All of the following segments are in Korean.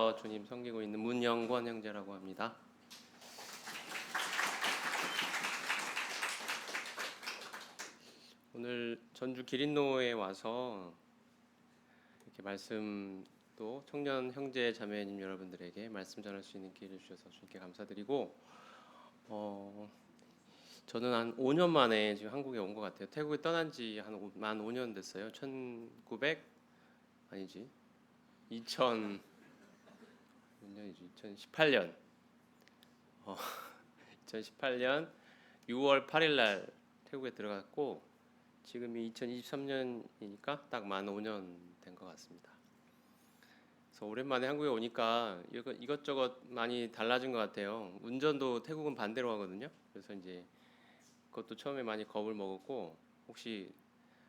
태국에서 주님 섬기고 있는 문영권 형제라고 합니다. 오늘 전주 기린로에 와서 이렇게 말씀도 청년 형제 자매님 여러분들에게 말씀 전할 수 있는 기회를 주셔서 주님께 감사드리고 저는 한 5년 만에 지금 한국에 온 것 같아요. 태국에 떠난 지 만 5년 됐어요. 2018년 2018년 6월 8일 날 태국에 들어갔고 지금이 2023년이니까 딱 만 5년 된 것 같습니다. 그래서 오랜만에 한국에 오니까 이것저것 많이 달라진 것 같아요. 운전도 태국은 반대로 하거든요. 그래서 이제 그것도 처음에 많이 겁을 먹었고 혹시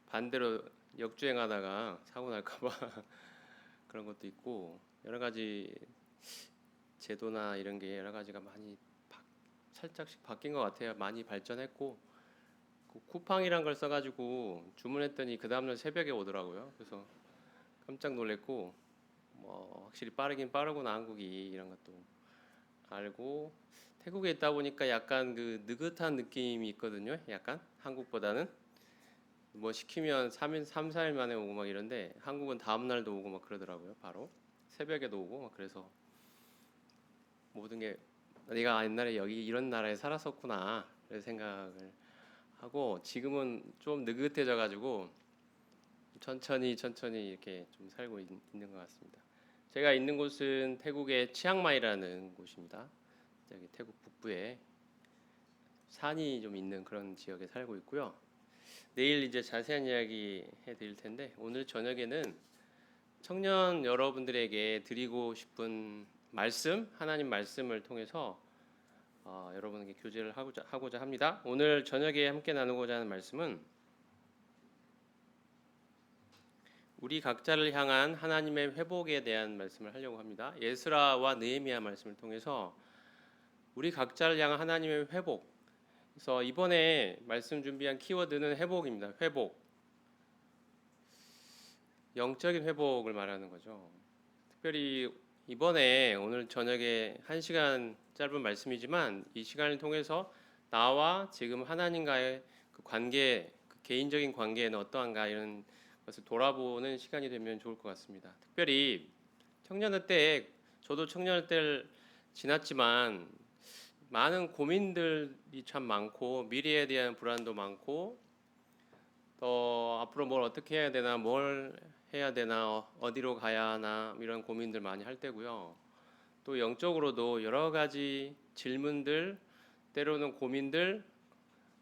반대로 역주행하다가 사고 날까봐 그런 것도 있고 여러 가지 제도나 이런 게 여러 가지가 많이 살짝씩 바뀐 것 같아요. 많이 발전했고 그 쿠팡이란 걸 써가지고 주문했더니 그 다음날 새벽에 오더라고요. 그래서 깜짝 놀랐고 확실히 빠르긴 빠르구나 한국이 이런 것도 알고 태국에 있다 보니까 약간 그 느긋한 느낌이 있거든요. 약간 한국보다는 시키면 3일, 3, 4일 만에 오고 막 이런데 한국은 다음 날도 오고 막 그러더라고요. 바로 새벽에도 오고 막 그래서 모든 게 내가 옛날에 여기 이런 나라에 살았었구나 그런 생각을 하고 지금은 좀 느긋해져 가지고 천천히 이렇게 좀 살고 있는 것 같습니다. 제가 있는 곳은 태국의 치앙마이라는 곳입니다. 여기 태국 북부에 산이 좀 있는 그런 지역에 살고 있고요. 내일 이제 자세한 이야기 해드릴 텐데 오늘 저녁에는 청년 여러분들에게 드리고 싶은 말씀, 하나님 말씀을 통해서 여러분에게 교제를 하고자 합니다. 오늘 저녁에 함께 나누고자 하는 말씀은 우리 각자를 향한 하나님의 회복에 대한 말씀을 하려고 합니다. 에스라와 느헤미야 말씀을 통해서 우리 각자를 향한 하나님의 회복. 그래서 이번에 말씀 준비한 키워드는 회복입니다. 회복. 영적인 회복을 말하는 거죠. 특별히 이번에 오늘 저녁에 1시간 짧은 말씀이지만 이 시간을 통해서 나와 지금 하나님과의 그 관계, 그 개인적인 관계는 어떠한가 이런 것을 돌아보는 시간이 되면 좋을 것 같습니다. 특별히 청년의 때 저도 청년의 때를 지났지만 많은 고민들이 참 많고 미래에 대한 불안도 많고 또 앞으로 뭘 어떻게 해야 되나 뭘 해야 되나 어디로 가야 하나 이런 고민들 많이 할 때고요. 또 영적으로도 여러 가지 질문들 때로는 고민들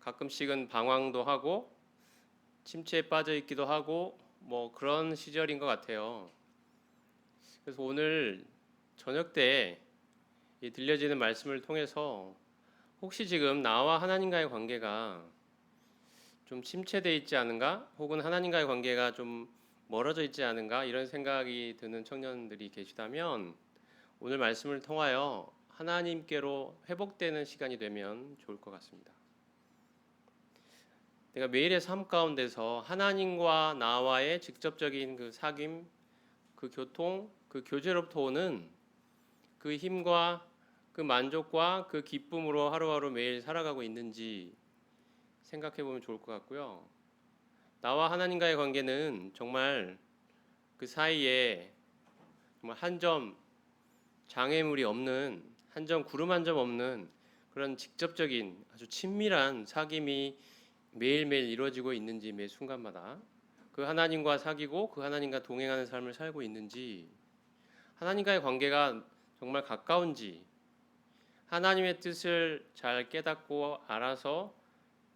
가끔씩은 방황도 하고 침체에 빠져 있기도 하고 그런 시절인 것 같아요. 그래서 오늘 저녁 때 들려지는 말씀을 통해서 혹시 지금 나와 하나님과의 관계가 좀 침체되어 있지 않은가 혹은 하나님과의 관계가 좀 멀어져 있지 않은가 이런 생각이 드는 청년들이 계시다면 오늘 말씀을 통하여 하나님께로 회복되는 시간이 되면 좋을 것 같습니다. 내가 매일의 삶 가운데서 하나님과 나와의 직접적인 그 사귐, 그 교통, 그 교제로부터 오는 그 힘과 그 만족과 그 기쁨으로 하루하루 매일 살아가고 있는지 생각해 보면 좋을 것 같고요. 나와 하나님과의 관계는 정말 그 사이에 정말 한 점 장애물이 없는 한 점 구름 한 점 없는 그런 직접적인 아주 친밀한 사귐이 매일매일 이루어지고 있는지 매 순간마다 그 하나님과 사귀고 그 하나님과 동행하는 삶을 살고 있는지 하나님과의 관계가 정말 가까운지 하나님의 뜻을 잘 깨닫고 알아서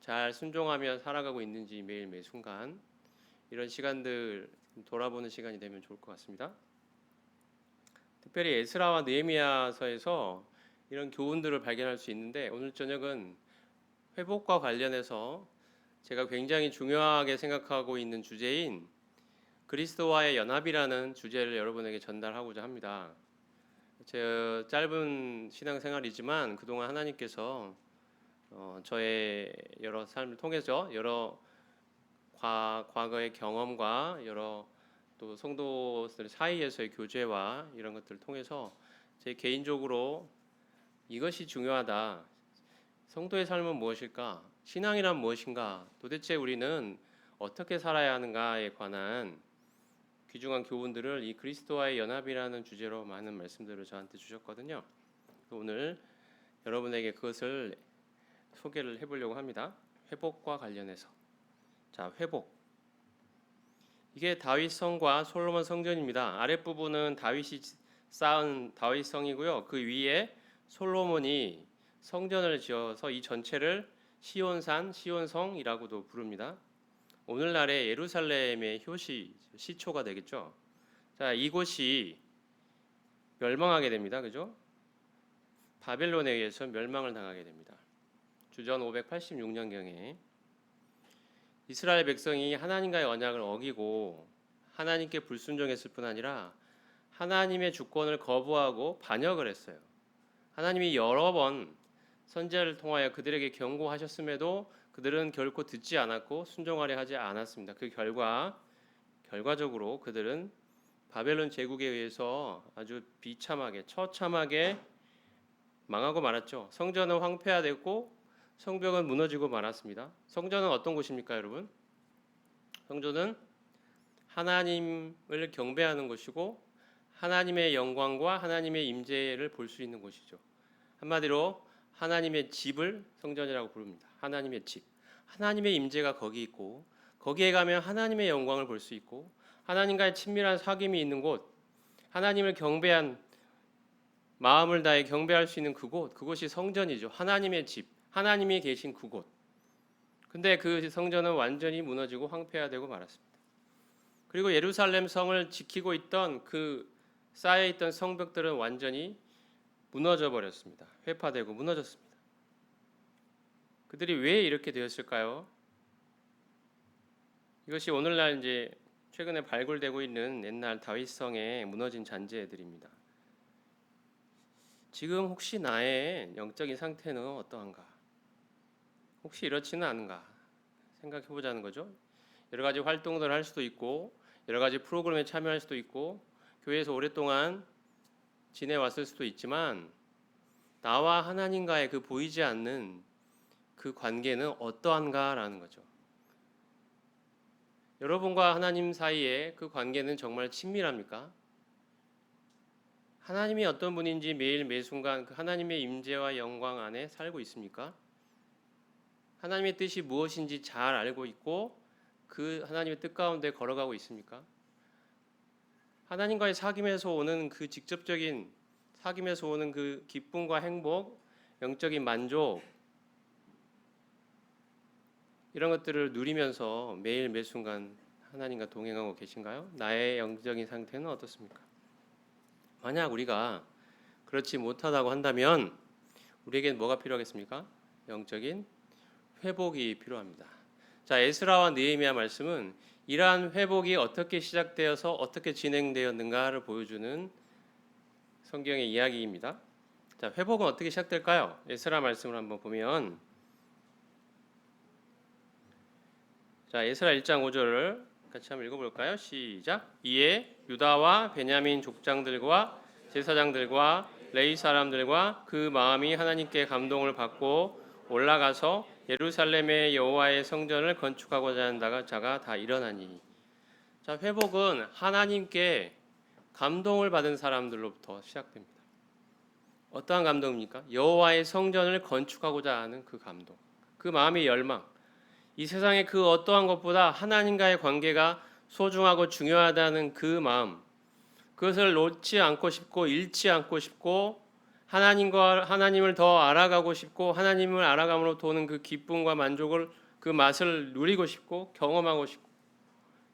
잘 순종하며 살아가고 있는지 매일 매 순간 이런 시간들 돌아보는 시간이 되면 좋을 것 같습니다. 특별히 에스라와 느헤미야서에서 이런 교훈들을 발견할 수 있는데 오늘 저녁은 회복과 관련해서 제가 굉장히 중요하게 생각하고 있는 주제인 그리스도와의 연합이라는 주제를 여러분에게 전달하고자 합니다. 제 짧은 신앙생활이지만 그동안 하나님께서 저의 여러 삶을 통해서 여러 과거의 경험과 여러 또 성도들 사이에서의 교제와 이런 것들을 통해서 제 개인적으로 이것이 중요하다. 성도의 삶은 무엇일까? 신앙이란 무엇인가? 도대체 우리는 어떻게 살아야 하는가에 관한 귀중한 교훈들을 이 그리스도와의 연합이라는 주제로 많은 말씀들을 저한테 주셨거든요. 오늘 여러분에게 그것을 소개를 해보려고 합니다. 회복과 관련해서. 자, 회복. 이게 다윗 성과 솔로몬 성전입니다. 아랫부분은 다윗이 쌓은 다윗 성이고요. 그 위에 솔로몬이 성전을 지어서 이 전체를 시온산, 시온성이라고도 부릅니다. 오늘날의 예루살렘의 시초가 되겠죠. 자, 이곳이 멸망하게 됩니다. 그죠? 바벨론에 의해서 멸망을 당하게 됩니다. 주전 586년경에 이스라엘 백성이 하나님과의 언약을 어기고 하나님께 불순종했을 뿐 아니라 하나님의 주권을 거부하고 반역을 했어요. 하나님이 여러 번 선지자를 통하여 그들에게 경고하셨음에도 그들은 결코 듣지 않았고 순종하려 하지 않았습니다. 그 결과적으로 그들은 바벨론 제국에 의해서 아주 비참하게 처참하게 망하고 말았죠. 성전은 황폐화됐고 성벽은 무너지고 말았습니다. 성전은 어떤 곳입니까, 여러분? 성전은 하나님을 경배하는 곳이고 하나님의 영광과 하나님의 임재를 볼 수 있는 곳이죠. 한마디로 하나님의 집을 성전이라고 부릅니다. 하나님의 집. 하나님의 임재가 거기 있고 거기에 가면 하나님의 영광을 볼 수 있고 하나님과의 친밀한 사귐이 있는 곳, 하나님을 경배한 마음을 다해 경배할 수 있는 그곳, 그곳이 성전이죠. 하나님의 집, 하나님이 계신 그곳. 근데 그 성전은 완전히 무너지고 황폐화되고 말았습니다. 그리고 예루살렘 성을 지키고 있던 그 쌓여있던 성벽들은 완전히 무너져 버렸습니다. 회파되고 무너졌습니다. 그들이 왜 이렇게 되었을까요? 이것이 오늘날 이제 최근에 발굴되고 있는 옛날 다윗성의 무너진 잔재들입니다. 지금 혹시 나의 영적인 상태는 어떠한가? 혹시 이렇지는 않은가? 생각해 보자는 거죠. 여러 가지 활동들을 할 수도 있고 여러 가지 프로그램에 참여할 수도 있고 교회에서 오랫동안 지내왔을 수도 있지만 나와 하나님과의 그 보이지 않는 그 관계는 어떠한가라는 거죠. 여러분과 하나님 사이에 그 관계는 정말 친밀합니까? 하나님이 어떤 분인지 매일 매순간 그 하나님의 임재와 영광 안에 살고 있습니까? 하나님의 뜻이 무엇인지 잘 알고 있고 그 하나님의 뜻 가운데 걸어가고 있습니까? 하나님과의 사귐에서 오는 그 직접적인 사귐에서 오는 그 기쁨과 행복, 영적인 만족 이런 것들을 누리면서 매일 매순간 하나님과 동행하고 계신가요? 나의 영적인 상태는 어떻습니까? 만약 우리가 그렇지 못하다고 한다면 우리에겐 뭐가 필요하겠습니까? 영적인 회복이 필요합니다. 자, 에스라와 느헤미야 말씀은 이러한 회복이 어떻게 시작되어서 어떻게 진행되었는가를 보여주는 성경의 이야기입니다. 자, 회복은 어떻게 시작될까요? 에스라 말씀을 한번 보면 자, 에스라 1장 5절을 같이 한번 읽어볼까요? 시작. 이에 유다와 베냐민 족장들과 제사장들과 레위 사람들과 그 마음이 하나님께 감동을 받고 올라가서 예루살렘의 여호와의 성전을 건축하고자 하는 자가 다 일어나니. 자, 회복은 하나님께 감동을 받은 사람들로부터 시작됩니다. 어떠한 감동입니까? 여호와의 성전을 건축하고자 하는 그 감동, 그 마음의 열망. 이 세상의 그 어떠한 것보다 하나님과의 관계가 소중하고 중요하다는 그 마음, 그것을 놓지 않고 싶고 잃지 않고 싶고 하나님을 더 알아가고 싶고 하나님을 알아감으로 오는 그 기쁨과 만족을 그 맛을 누리고 싶고 경험하고 싶고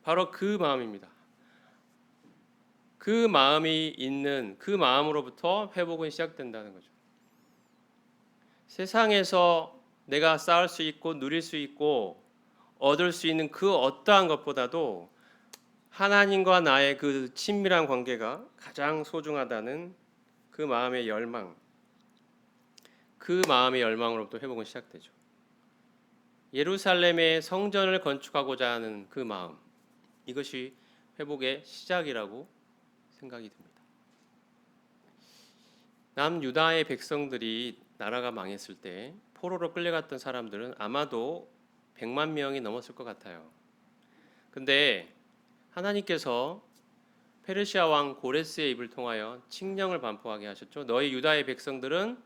바로 그 마음입니다. 그 마음이 있는 그 마음으로부터 회복은 시작된다는 거죠. 세상에서 내가 쌓을 수 있고 누릴 수 있고 얻을 수 있는 그 어떠한 것보다도 하나님과 나의 그 친밀한 관계가 가장 소중하다는 그 마음의 열망, 그 마음의 열망으로부터 회복은 시작되죠. 예루살렘의 성전을 건축하고자 하는 그 마음, 이것이 회복의 시작이라고 생각이 듭니다. 남유다의 백성들이 나라가 망했을 때 포로로 끌려갔던 사람들은 아마도 100만 명이 넘었을 것 같아요. 근데 하나님께서 페르시아 왕 고레스의 입을 통하여 칙령을 반포하게 하셨죠. 너희 유다의 백성들은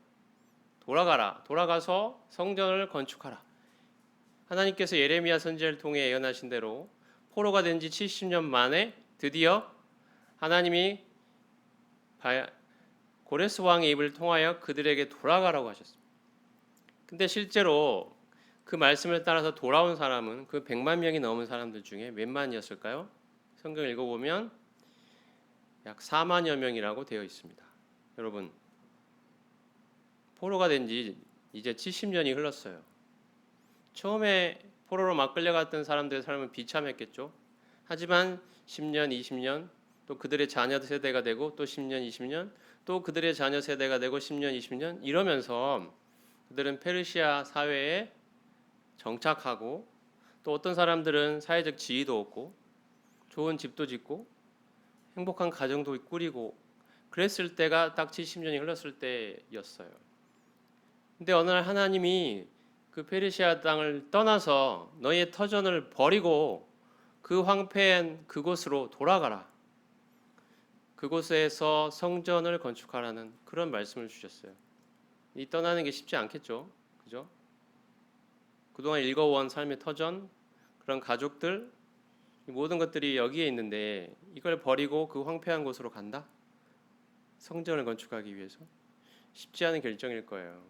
돌아가라. 돌아가서 성전을 건축하라. 하나님께서 예레미야 선지자를 통해 예언하신 대로 포로가 된 지 70년 만에 드디어 하나님이 고레스 왕의 입을 통하여 그들에게 돌아가라고 하셨습니다. 근데 실제로 그 말씀을 따라서 돌아온 사람은 그 100만 명이 넘은 사람들 중에 몇만이었을까요? 성경 읽어보면 약 4만여 명이라고 되어 있습니다. 여러분, 포로가 된 지 이제 70년이 흘렀어요. 처음에 포로로 막 끌려갔던 사람들의 삶은 비참했겠죠. 하지만 10년, 20년, 또 그들의 자녀 세대가 되고 또 10년, 20년, 또 그들의 자녀 세대가 되고 10년, 20년 이러면서 그들은 페르시아 사회에 정착하고 또 어떤 사람들은 사회적 지위도 얻고 좋은 집도 짓고 행복한 가정도 꾸리고 그랬을 때가 딱 70년이 흘렀을 때였어요. 근데 어느 날 하나님이 그 페르시아 땅을 떠나서 너희의 터전을 버리고 그 황폐한 그곳으로 돌아가라. 그곳에서 성전을 건축하라는 그런 말씀을 주셨어요. 이 떠나는 게 쉽지 않겠죠. 그죠? 그동안 읽어온 삶의 터전, 그런 가족들, 모든 것들이 여기에 있는데 이걸 버리고 그 황폐한 곳으로 간다? 성전을 건축하기 위해서? 쉽지 않은 결정일 거예요.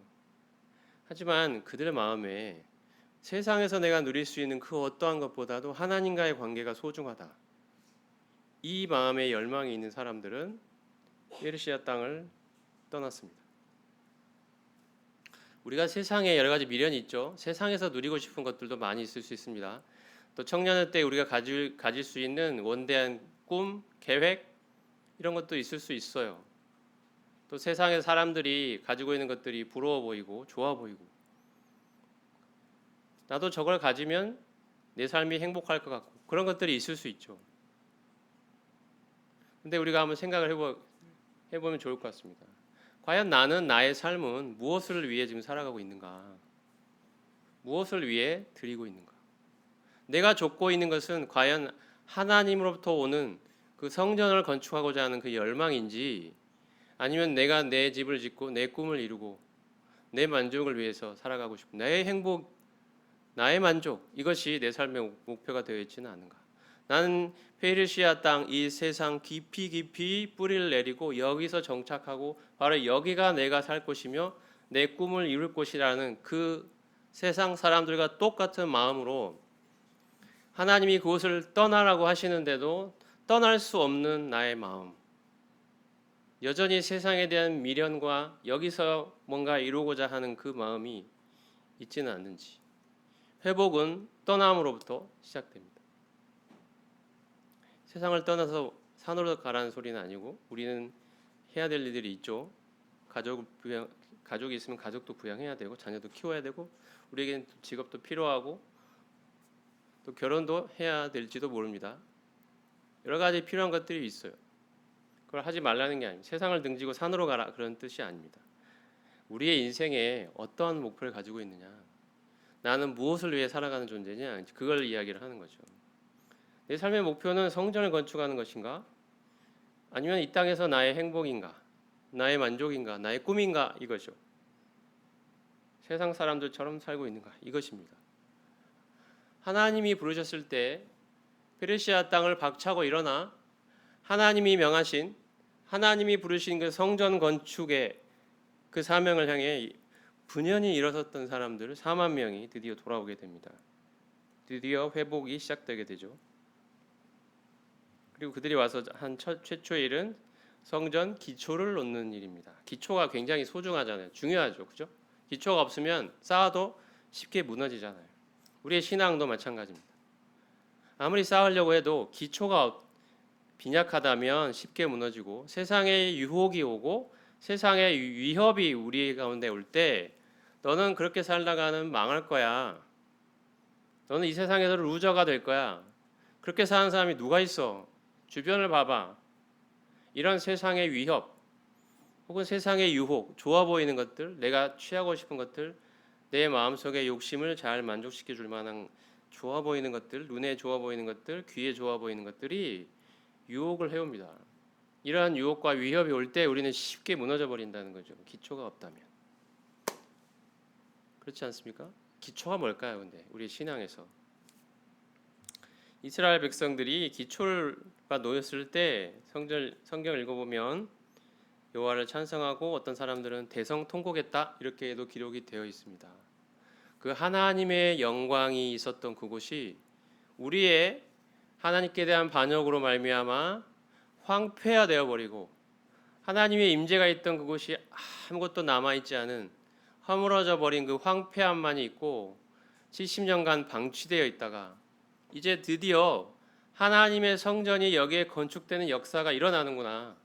하지만 그들의 마음에 세상에서 내가 누릴 수 있는 그 어떠한 것보다도 하나님과의 관계가 소중하다. 이 마음에 열망이 있는 사람들은 페르시아 땅을 떠났습니다. 우리가 세상에 여러 가지 미련이 있죠. 세상에서 누리고 싶은 것들도 많이 있을 수 있습니다. 또 청년의 때 우리가 가질 수 있는 원대한 꿈, 계획 이런 것도 있을 수 있어요. 또 세상의 사람들이 가지고 있는 것들이 부러워 보이고 좋아 보이고 나도 저걸 가지면 내 삶이 행복할 것 같고 그런 것들이 있을 수 있죠. 근데 우리가 한번 생각을 해보면 좋을 것 같습니다. 과연 나는 나의 삶은 무엇을 위해 지금 살아가고 있는가? 무엇을 위해 드리고 있는가? 내가 좇고 있는 것은 과연 하나님으로부터 오는 그 성전을 건축하고자 하는 그 열망인지 아니면 내가 내 집을 짓고 내 꿈을 이루고 내 만족을 위해서 살아가고 싶은 나의 행복, 나의 만족 이것이 내 삶의 목표가 되어 있지는 않은가? 나는 페르시아 땅 이 세상 깊이 뿌리를 내리고 여기서 정착하고 바로 여기가 내가 살 곳이며 내 꿈을 이룰 곳이라는 그 세상 사람들과 똑같은 마음으로 하나님이 그곳을 떠나라고 하시는데도 떠날 수 없는 나의 마음, 여전히 세상에 대한 미련과 여기서 뭔가 이루고자 하는 그 마음이 있지는 않는지. 회복은 떠남으로부터 시작됩니다. 세상을 떠나서 산으로 가라는 소리는 아니고 우리는 해야 될 일들이 있죠. 가족이 있으면 가족도 부양해야 되고 자녀도 키워야 되고 우리에게는 직업도 필요하고 또 결혼도 해야 될지도 모릅니다. 여러 가지 필요한 것들이 있어요. 그걸 하지 말라는 게 아닙니다. 세상을 등지고 산으로 가라 그런 뜻이 아닙니다. 우리의 인생에 어떠한 목표를 가지고 있느냐, 나는 무엇을 위해 살아가는 존재냐, 그걸 이야기를 하는 거죠. 내 삶의 목표는 성전을 건축하는 것인가? 아니면 이 땅에서 나의 행복인가? 나의 만족인가? 나의 꿈인가? 이거죠. 세상 사람들처럼 살고 있는가? 이것입니다. 하나님이 부르셨을 때 페르시아 땅을 박차고 일어나 하나님이 명하신, 하나님이 부르신 그 성전 건축의 그 사명을 향해 분연히 일어섰던 사람들 4만 명이 드디어 돌아오게 됩니다. 드디어 회복이 시작되게 되죠. 그리고 그들이 와서 한 최초의 일은 성전 기초를 놓는 일입니다. 기초가 굉장히 소중하잖아요. 중요하죠. 그죠? 기초가 없으면 쌓아도 쉽게 무너지잖아요. 우리의 신앙도 마찬가지입니다. 아무리 쌓으려고 해도 기초가 빈약하다면 쉽게 무너지고 세상에 유혹이 오고 세상의 위협이 우리 가운데 올 때 너는 그렇게 살다가는 망할 거야. 너는 이 세상에서 루저가 될 거야. 그렇게 사는 사람이 누가 있어? 주변을 봐봐. 이런 세상의 위협 혹은 세상의 유혹, 좋아 보이는 것들, 내가 취하고 싶은 것들, 내 마음속의 욕심을 잘 만족시켜 줄 만한 좋아 보이는 것들, 눈에 좋아 보이는 것들, 귀에 좋아 보이는 것들이 유혹을 해옵니다. 이러한 유혹과 위협이 올 때 우리는 쉽게 무너져 버린다는 거죠. 기초가 없다면. 그렇지 않습니까? 기초가 뭘까요? 근데 우리 신앙에서 이스라엘 백성들이 기초가 놓였을 때 성경을 읽어보면 여호와를 찬송하고 어떤 사람들은 대성통곡했다 이렇게도 기록이 되어 있습니다. 그 하나님의 영광이 있었던 그곳이 우리의 하나님께 대한 반역으로 말미암아 황폐화되어 버리고 하나님의 임재가 있던 그곳이 아무것도 남아 있지 않은 허물어져 버린 그 황폐함만이 있고 70년간 방치되어 있다가 이제 드디어 하나님의 성전이 여기에 건축되는 역사가 일어나는구나.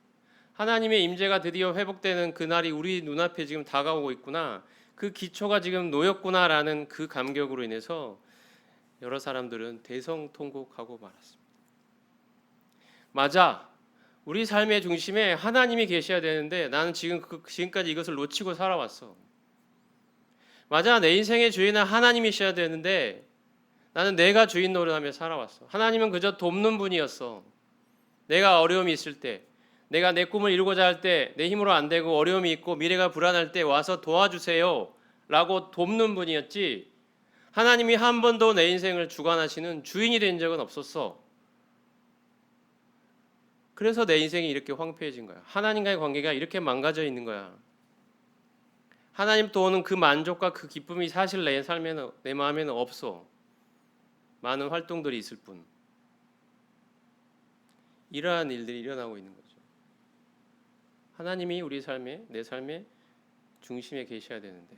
하나님의 임재가 드디어 회복되는 그날이 우리 눈앞에 지금 다가오고 있구나. 그 기초가 지금 놓였구나라는 그 감격으로 인해서 여러 사람들은 대성통곡하고 말았습니다. 맞아. 우리 삶의 중심에 하나님이 계셔야 되는데 나는 지금까지 이것을 놓치고 살아왔어. 맞아. 내 인생의 주인은 하나님이셔야 되는데 나는 내가 주인 노릇하며 살아왔어. 하나님은 그저 돕는 분이었어. 내가 어려움이 있을 때, 내가 내 꿈을 이루고자 할 때, 내 힘으로 안 되고 어려움이 있고 미래가 불안할 때 와서 도와주세요 라고 돕는 분이었지, 하나님이 한 번도 내 인생을 주관하시는 주인이 된 적은 없었어. 그래서 내 인생이 이렇게 황폐해진 거야. 하나님과의 관계가 이렇게 망가져 있는 거야. 하나님도 오는 그 만족과 그 기쁨이 사실 내 삶에는, 내 마음에는 없어. 많은 활동들이 있을 뿐. 이러한 일들이 일어나고 있는 거죠. 하나님이 우리 삶에, 내 삶의 중심에 계셔야 되는데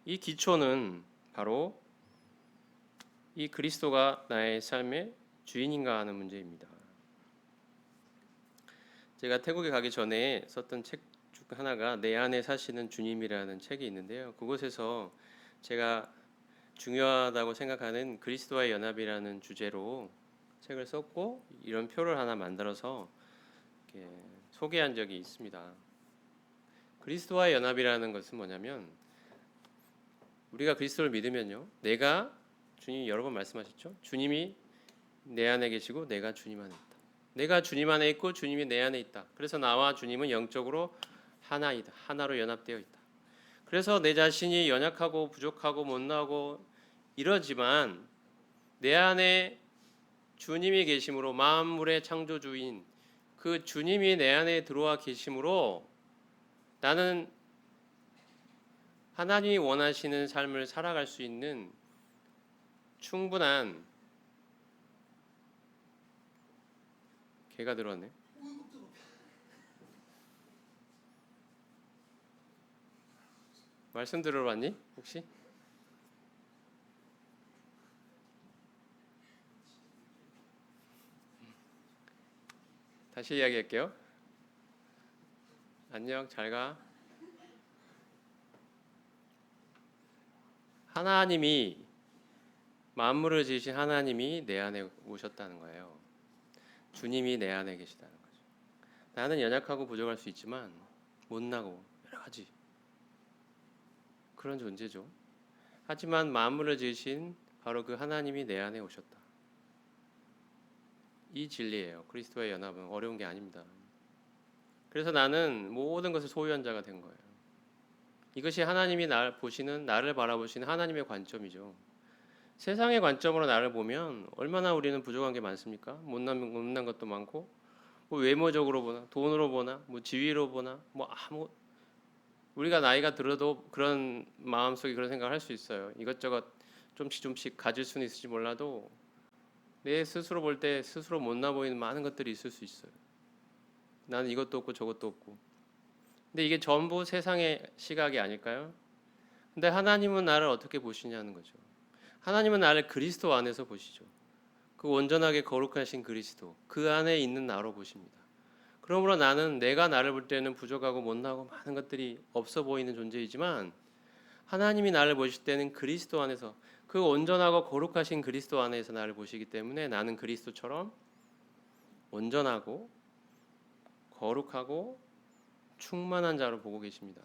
이 기초는 바로 이 그리스도가 나의 삶의 주인인가 하는 문제입니다. 제가 태국에 가기 전에 썼던 책 중 하나가 내 안에 사시는 주님이라는 책이 있는데요. 그곳에서 제가 중요하다고 생각하는 그리스도와의 연합이라는 주제로 책을 썼고 이런 표를 하나 만들어서 이렇게 소개한 적이 있습니다. 그리스도와의 연합이라는 것은 뭐냐면 우리가 그리스도를 믿으면요, 내가, 주님이 여러 번 말씀하셨죠. 주님이 내 안에 계시고 내가 주님 안에 있다. 내가 주님 안에 있고 주님이 내 안에 있다. 그래서 나와 주님은 영적으로 하나이다. 하나로 연합되어 있다. 그래서 내 자신이 연약하고 부족하고 못나고 이러지만 내 안에 주님이 계심으로, 만물의 창조주인 그 주님이 내 안에 들어와 계심으로 나는 하나님이 원하시는 삶을 살아갈 수 있는 충분한, 개가 들어왔네. 말씀 들으러 왔니? 혹시? 다시 이야기할게요. 안녕, 잘 가. 하나님이, 만물을 지으신 하나님이 내 안에 오셨다는 거예요. 주님이 내 안에 계시다는 거죠. 나는 연약하고 부족할 수 있지만 못나고 여러 가지 그런 존재죠. 하지만 만물을 지으신 바로 그 하나님이 내 안에 오셨다. 이 진리예요. 그리스도의 연합은 어려운 게 아닙니다. 그래서 나는 모든 것을 소유한 자가 된 거예요. 이것이 하나님이 나를 바라보시는 하나님의 관점이죠. 세상의 관점으로 나를 보면 얼마나 우리는 부족한 게 많습니까? 못난 것도 많고, 뭐 외모적으로 보나, 돈으로 보나, 뭐 지위로 보나, 뭐 우리가 나이가 들어도 그런 마음속에 그런 생각을 할 수 있어요. 이것저것 좀씩 가질 수는 있을지 몰라도 내 스스로 볼 때 스스로 못나 보이는 많은 것들이 있을 수 있어요. 나는 이것도 없고 저것도 없고. 근데 이게 전부 세상의 시각이 아닐까요? 근데 하나님은 나를 어떻게 보시냐는 거죠. 하나님은 나를 그리스도 안에서 보시죠. 그 온전하게 거룩하신 그리스도, 그 안에 있는 나로 보십니다. 그러므로 나는 내가 나를 볼 때는 부족하고 못나고 많은 것들이 없어 보이는 존재이지만 하나님이 나를 보실 때는 그리스도 안에서, 그 온전하고 거룩하신 그리스도 안에서 나를 보시기 때문에 나는 그리스도처럼 온전하고 거룩하고 충만한 자로 보고 계십니다.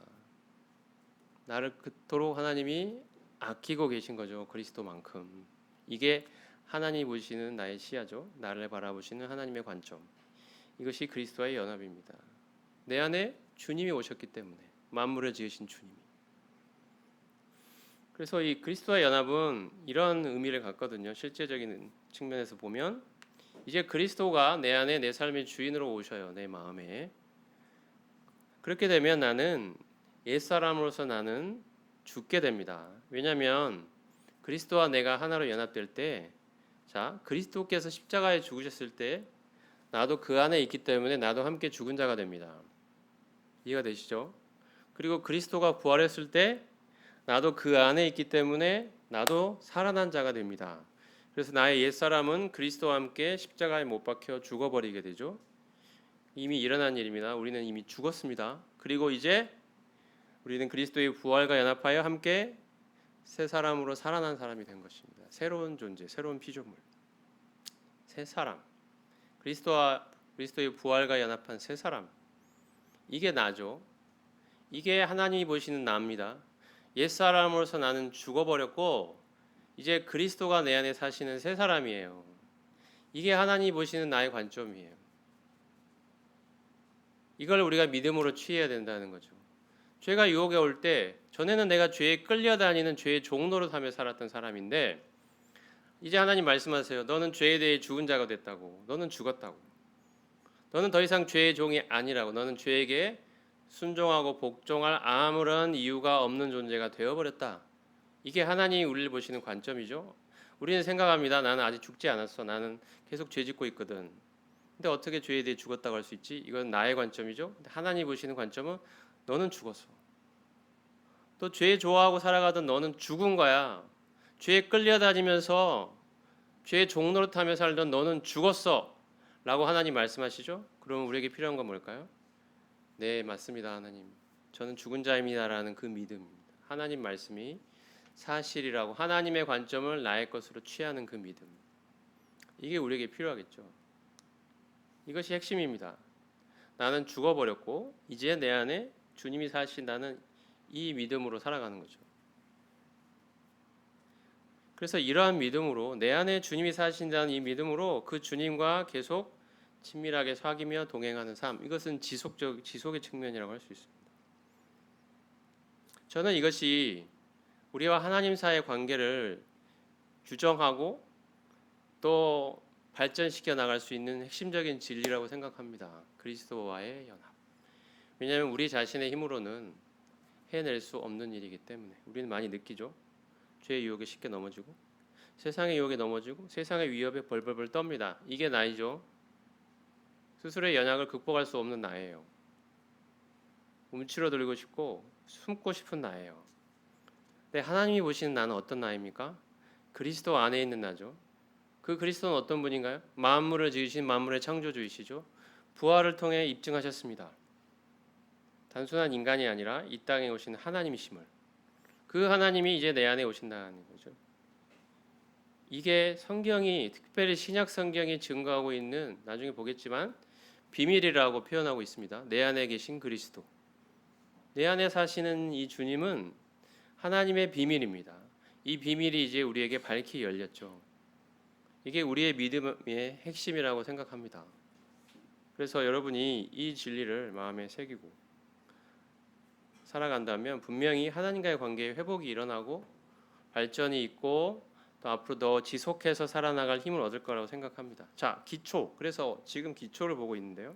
나를 그토록 하나님이 아끼고 계신 거죠. 그리스도만큼. 이게 하나님이 보시는 나의 시야죠. 나를 바라보시는 하나님의 관점. 이것이 그리스도와의 연합입니다. 내 안에 주님이 오셨기 때문에, 만물을 지으신 주님이. 그래서 이 그리스도와의 연합은 이런 의미를 갖거든요. 실제적인 측면에서 보면 이제 그리스도가 내 안에 내 삶의 주인으로 오셔요. 내 마음에. 그렇게 되면 나는 옛사람으로서 나는 죽게 됩니다. 왜냐하면 그리스도와 내가 하나로 연합될 때, 자, 그리스도께서 십자가에 죽으셨을 때 나도 그 안에 있기 때문에 나도 함께 죽은 자가 됩니다. 이해가 되시죠? 그리고 그리스도가 부활했을 때 나도 그 안에 있기 때문에 나도 살아난 자가 됩니다. 그래서 나의 옛사람은 그리스도와 함께 십자가에 못 박혀 죽어버리게 되죠. 이미 일어난 일입니다. 우리는 이미 죽었습니다. 그리고 이제 우리는 그리스도의 부활과 연합하여 함께 새 사람으로 살아난 사람이 된 것입니다. 새로운 존재, 새로운 피조물, 새 사람. 그리스도의 부활과 연합한 새 사람. 이게 나죠. 이게 하나님이 보시는 나입니다. 옛사람으로서 나는 죽어버렸고 이제 그리스도가 내 안에 사시는 새 사람이에요. 이게 하나님이 보시는 나의 관점이에요. 이걸 우리가 믿음으로 취해야 된다는 거죠. 죄가 유혹에 올 때 전에는 내가 죄에 끌려다니는 죄의 종노릇하며 살았던 사람인데 이제 하나님 말씀하세요. 너는 죄에 대해 죽은 자가 됐다고. 너는 죽었다고. 너는 더 이상 죄의 종이 아니라고. 너는 죄에게 순종하고 복종할 아무런 이유가 없는 존재가 되어버렸다. 이게 하나님이 우리를 보시는 관점이죠. 우리는 생각합니다. 나는 아직 죽지 않았어. 나는 계속 죄 짓고 있거든. 근데 어떻게 죄에 대해 죽었다고 할 수 있지? 이건 나의 관점이죠. 근데 하나님이 보시는 관점은 너는 죽었어. 또 죄 좋아하고 살아가던 너는 죽은 거야. 죄에 끌려다니면서 죄의 종노릇하며 살던 너는 죽었어. 라고 하나님 말씀하시죠. 그럼 우리에게 필요한 건 뭘까요? 네, 맞습니다. 하나님. 저는 죽은 자입니다라는 그 믿음입니다. 하나님 말씀이 사실이라고 하나님의 관점을 나의 것으로 취하는 그 믿음. 이게 우리에게 필요하겠죠. 이것이 핵심입니다. 나는 죽어버렸고 이제 내 안에 주님이 사신다는 이 믿음으로 살아가는 거죠. 그래서 이러한 믿음으로 내 안에 주님이 사신다는 이 믿음으로 그 주님과 계속 친밀하게 사귀며 동행하는 삶, 이것은 지속의 측면이라고 할 수 있습니다. 저는 이것이 우리와 하나님 사이의 관계를 규정하고 또 발전시켜 나갈 수 있는 핵심적인 진리라고 생각합니다. 그리스도와의 연합. 왜냐하면 우리 자신의 힘으로는 해낼 수 없는 일이기 때문에 우리는 많이 느끼죠. 죄의 유혹에 쉽게 넘어지고 세상의 유혹에 넘어지고 세상의 위협에 벌벌벌 떱니다. 이게 나이죠. 스스로의 연약을 극복할 수 없는 나예요. 움츠러들고 싶고 숨고 싶은 나예요. 근데 하나님이 보시는 나는 어떤 나입니까? 그리스도 안에 있는 나죠. 그 그리스도는 어떤 분인가요? 만물을 지으신 만물의 창조주이시죠. 부활을 통해 입증하셨습니다. 단순한 인간이 아니라 이 땅에 오신 하나님이심을, 그 하나님이 이제 내 안에 오신다는 거죠. 이게 성경이, 특별히 신약 성경이 증거하고 있는, 나중에 보겠지만 비밀이라고 표현하고 있습니다. 내 안에 계신 그리스도, 내 안에 사시는 이 주님은 하나님의 비밀입니다. 이 비밀이 이제 우리에게 밝히 열렸죠. 이게 우리의 믿음의 핵심이라고 생각합니다. 그래서 여러분이 이 진리를 마음에 새기고 살아간다면 분명히 하나님과의 관계의 회복이 일어나고 발전이 있고 또 앞으로 더 지속해서 살아나갈 힘을 얻을 거라고 생각합니다. 자, 기초. 그래서 지금 기초를 보고 있는데요.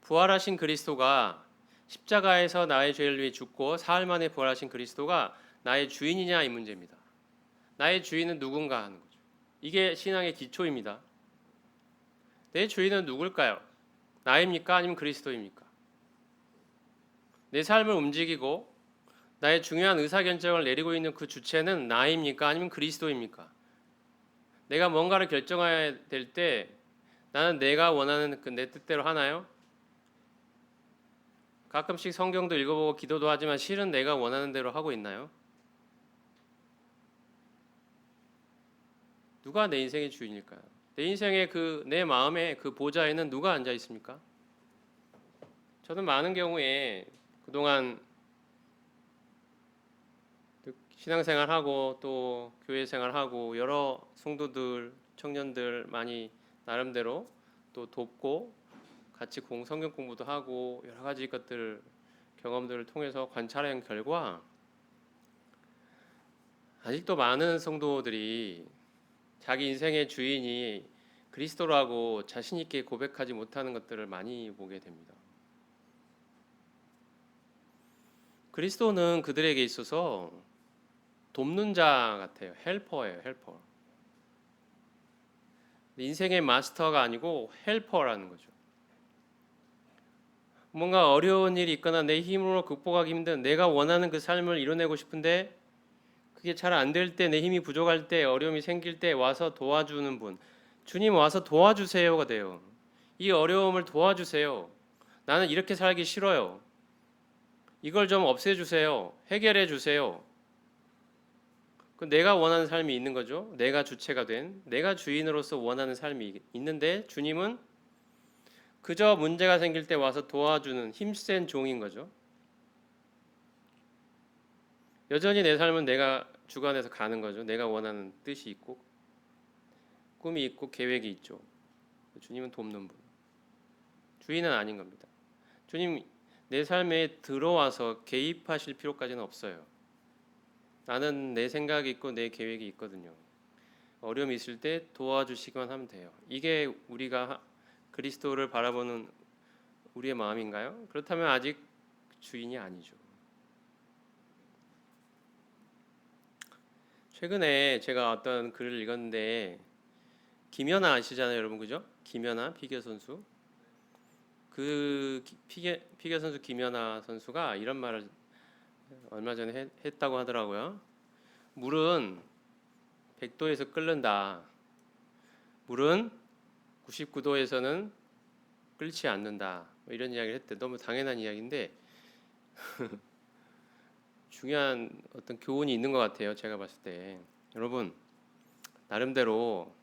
부활하신 그리스도가 십자가에서 나의 죄를 위해 죽고 사흘 만에 부활하신 그리스도가 나의 주인이냐 이 문제입니다. 나의 주인은 누군가 하는 거죠. 이게 신앙의 기초입니다. 내 주인은 누굴까요? 나입니까? 아니면 그리스도입니까? 내 삶을 움직이고 나의 중요한 의사결정을 내리고 있는 그 주체는 나입니까? 아니면 그리스도입니까? 내가 뭔가를 결정해야 될 때 나는 내가 원하는 그 내 뜻대로 하나요? 가끔씩 성경도 읽어보고 기도도 하지만 실은 내가 원하는 대로 하고 있나요? 누가 내 인생의 주인일까요? 내 인생의 내 마음의 그 보좌에는 누가 앉아 있습니까? 저는 많은 경우에 그동안 신앙생활하고 또 교회 생활하고 여러 성도들, 청년들 많이 나름대로 또 돕고 같이 성경 공부도 하고 여러 가지 것들 경험들을 통해서 관찰한 결과 아직도 많은 성도들이 자기 인생의 주인이 그리스도라고 자신 있게 고백하지 못하는 것들을 많이 보게 됩니다. 그리스도는 그들에게 있어서 돕는 자 같아요. 헬퍼예요, 헬퍼. 인생의 마스터가 아니고 헬퍼라는 거죠. 뭔가 어려운 일이 있거나 내 힘으로 극복하기 힘든 내가 원하는 그 삶을 이뤄내고 싶은데 그게 잘 안 될 때, 내 힘이 부족할 때, 어려움이 생길 때 와서 도와주는 분. 주님 와서 도와주세요가 돼요. 이 어려움을 도와주세요. 나는 이렇게 살기 싫어요. 이걸 좀 없애주세요. 해결해 주세요. 내가 원하는 삶이 있는 거죠. 내가 주체가 된, 내가 주인으로서 원하는 삶이 있는데 주님은 그저 문제가 생길 때 와서 도와주는 힘센 종인 거죠. 여전히 내 삶은 내가 주관해서 가는 거죠. 내가 원하는 뜻이 있고 꿈이 있고 계획이 있죠. 주님은 돕는 분. 주인은 아닌 겁니다. 주님 내 삶에 들어와서 개입하실 필요까지는 없어요. 나는 내 생각이 있고 내 계획이 있거든요. 어려움이 있을 때 도와주시기만 하면 돼요. 이게 우리가 그리스도를 바라보는 우리의 마음인가요? 그렇다면 아직 주인이 아니죠. 최근에 제가 어떤 글을 읽었는데 김연아 아시잖아요, 여러분, 그죠? 김연아 피겨 선수. 그 피겨 선수 김연아 선수가 이런 말을 얼마 전에 했다고 하더라고요. 물은 100도에서 끓는다. 물은 99도에서는 끓지 않는다. 이런 이야기를 했대. 너무 당연한 이야기인데 중요한 어떤 교훈이 있는 것 같아요. 제가 봤을 때. 여러분, 나름대로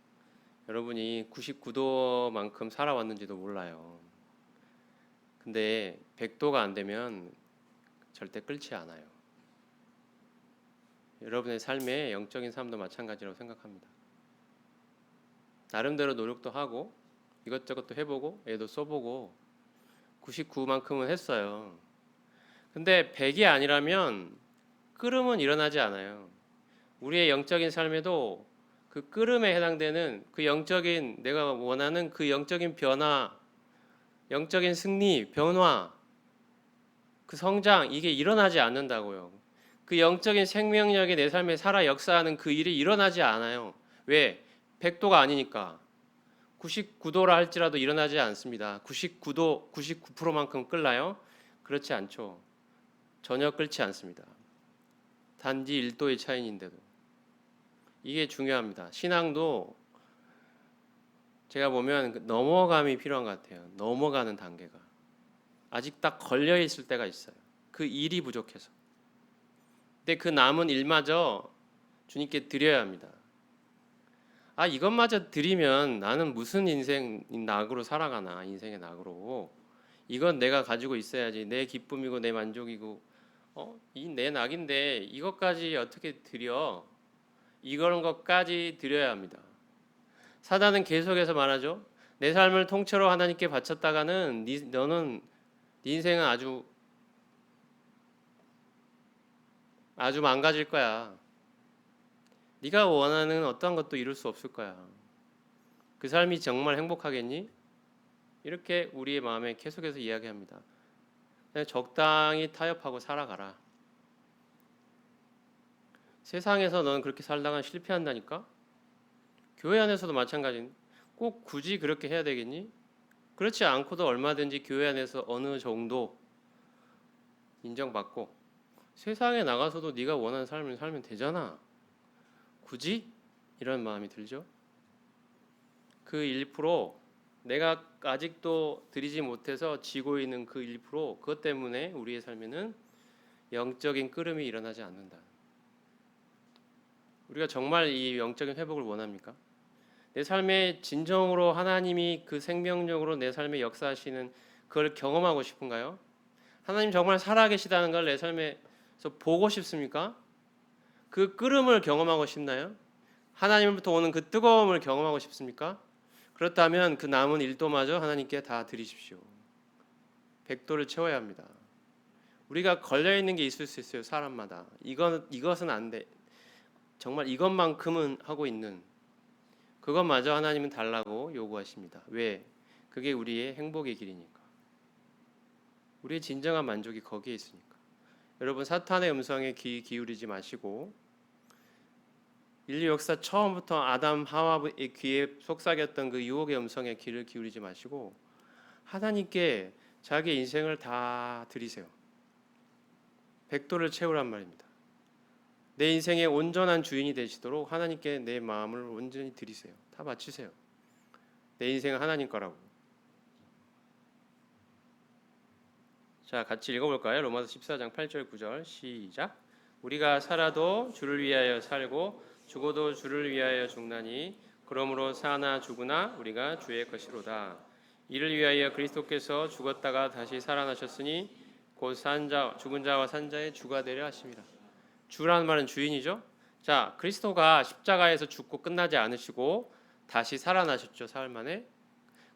여러분이 99도만큼 살아왔는지도 몰라요. 근데 100도가 안 되면 절대 끓지 않아요. 여러분의 삶의 영적인 삶도 마찬가지라고 생각합니다. 나름대로 노력도 하고 이것저것도 해보고 애도 써보고 99만큼은 했어요. 근데 100이 아니라면 끓음은 일어나지 않아요. 우리의 영적인 삶에도 그 끓음에 해당되는 그 영적인 내가 원하는 그 영적인 변화, 영적인 승리, 변화, 그 성장 이게 일어나지 않는다고요. 그 영적인 생명력이 내 삶에 살아 역사하는 그 일이 일어나지 않아요. 왜? 100도가 아니니까. 99도라 할지라도 일어나지 않습니다. 99도, 99%만큼 끓나요? 그렇지 않죠. 전혀 끓지 않습니다. 단지 1도의 차이인데도. 이게 중요합니다. 신앙도 제가 보면 넘어감이 필요한 것 같아요. 넘어가는 단계가. 아직 딱 걸려 있을 때가 있어요. 그 일이 부족해서. 근데 그 남은 일마저 주님께 드려야 합니다. 이것마저 드리면 나는 무슨 인생 낙으로 살아가나, 인생의 낙으로. 이건 내가 가지고 있어야지. 내 기쁨이고 내 만족이고 이 내 낙인데 이것까지 어떻게 드려? 이런 것까지 드려야 합니다. 사단은 계속해서 말하죠. 내 삶을 통째로 하나님께 바쳤다가는 너는 네 인생은 아주 망가질 거야. 네가 원하는 어떠한 것도 이룰 수 없을 거야. 그 삶이 정말 행복하겠니? 이렇게 우리의 마음에 계속해서 이야기합니다. 그냥 적당히 타협하고 살아가라. 세상에서 너는 그렇게 살다가 실패한다니까? 교회 안에서도 마찬가지. 꼭 굳이 그렇게 해야 되겠니? 그렇지 않고도 얼마든지 교회 안에서 어느 정도 인정받고 세상에 나가서도 네가 원하는 삶을 살면 되잖아. 굳이? 이런 마음이 들죠. 그 1% 내가 아직도 드리지 못해서 지고 있는 그 1% 그것 때문에 우리의 삶에는 영적인 끓음이 일어나지 않는다. 우리가 정말 이 영적인 회복을 원합니까? 내 삶에 진정으로 하나님이 그 생명력으로 내 삶에 역사하시는 그걸 경험하고 싶은가요? 하나님 정말 살아계시다는 걸 내 삶에서 보고 싶습니까? 그 끓음을 경험하고 싶나요? 하나님으로부터 오는 그 뜨거움을 경험하고 싶습니까? 그렇다면 그 남은 일도마저 하나님께 다 드리십시오. 100도를 채워야 합니다. 우리가 걸려 있는 게 있을 수 있어요. 사람마다. 이것은 안 돼. 정말 이것만큼은 하고 있는 그것마저 하나님은 달라고 요구하십니다. 왜? 그게 우리의 행복의 길이니까. 우리의 진정한 만족이 거기에 있으니까. 여러분 사탄의 음성에 귀 기울이지 마시고 인류 역사 처음부터 아담 하와의 귀에 속삭였던 그 유혹의 음성에 귀를 기울이지 마시고 하나님께 자기 인생을 다 드리세요. 100도를 채우란 말입니다. 내 인생의 온전한 주인이 되시도록 하나님께 내 마음을 온전히 드리세요. 다 바치세요. 내 인생은 하나님 거라고. 자, 같이 읽어볼까요? 로마서 14장 8절 9절 시작. 우리가 살아도 주를 위하여 살고 죽어도 주를 위하여 죽나니 그러므로 사나 죽으나 우리가 주의 것이로다. 이를 위하여 그리스도께서 죽었다가 다시 살아나셨으니 곧 죽은 자와 산 자의 주가 되려 하심이라. 주라는 말은 주인이죠. 자, 그리스도가 십자가에서 죽고 끝나지 않으시고 다시 살아나셨죠. 사흘 만에.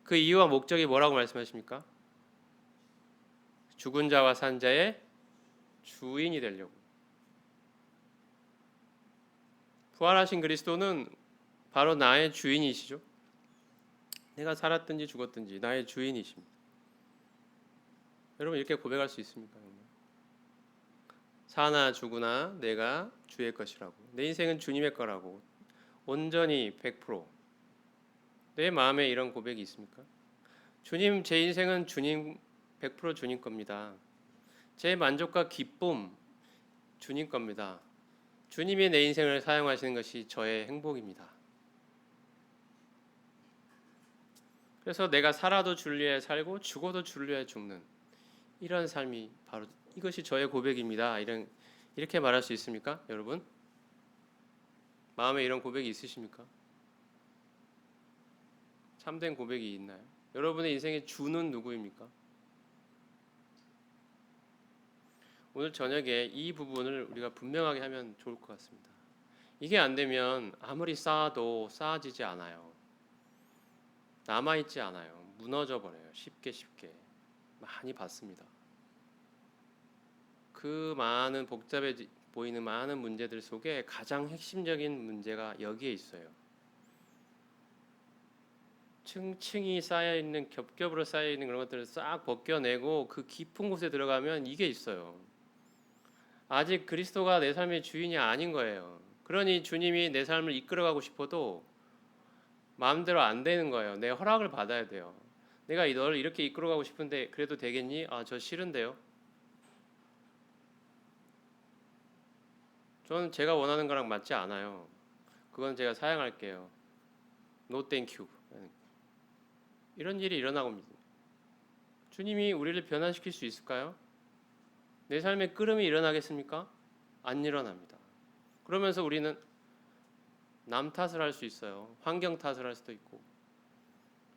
그 이유와 목적이 뭐라고 말씀하십니까? 죽은 자와 산 자의 주인이 되려고. 부활하신 그리스도는 바로 나의 주인이시죠. 내가 살았든지 죽었든지 나의 주인이십니다. 여러분 이렇게 고백할 수 있습니까? 사나 죽으나 내가 주의 것이라고. 내 인생은 주님의 거라고. 온전히 100%내 마음에 이런 고백이 있습니까? 주님, 제 인생은 주님 100% 주님 겁니다. 제 만족과 기쁨 주님 겁니다. 주님이 내 인생을 사용하시는 것이 저의 행복입니다. 그래서 내가 살아도 주를 위해 살고 죽어도 주를 위해 죽는 이런 삶이 바로 이것이 저의 고백입니다. 이렇게 말할 수 있습니까? 여러분? 마음에 이런 고백이 있으십니까? 참된 고백이 있나요? 여러분의 인생의 주는 누구입니까? 오늘 저녁에 이 부분을 우리가 분명하게 하면 좋을 것 같습니다. 이게 안 되면 아무리 쌓아도 쌓아지지 않아요. 남아있지 않아요. 무너져 버려요. 쉽게 많이 받습니다. 그 많은 복잡해 보이는 많은 문제들 속에 가장 핵심적인 문제가 여기에 있어요. 층층이 쌓여있는 겹겹으로 쌓여있는 그런 것들을 싹 벗겨내고 그 깊은 곳에 들어가면 이게 있어요. 아직 그리스도가 내 삶의 주인이 아닌 거예요. 그러니 주님이 내 삶을 이끌어가고 싶어도 마음대로 안 되는 거예요. 내 허락을 받아야 돼요. 내가 너를 이렇게 이끌어가고 싶은데 그래도 되겠니? 저 싫은데요. 저는 제가 원하는 거랑 맞지 않아요. 그건 제가 사양할게요. No thank you. 이런 일이 일어나고 있습니다. 주님이 우리를 변화시킬 수 있을까요? 내 삶에 끓음이 일어나겠습니까? 안 일어납니다. 그러면서 우리는 남 탓을 할 수 있어요. 환경 탓을 할 수도 있고.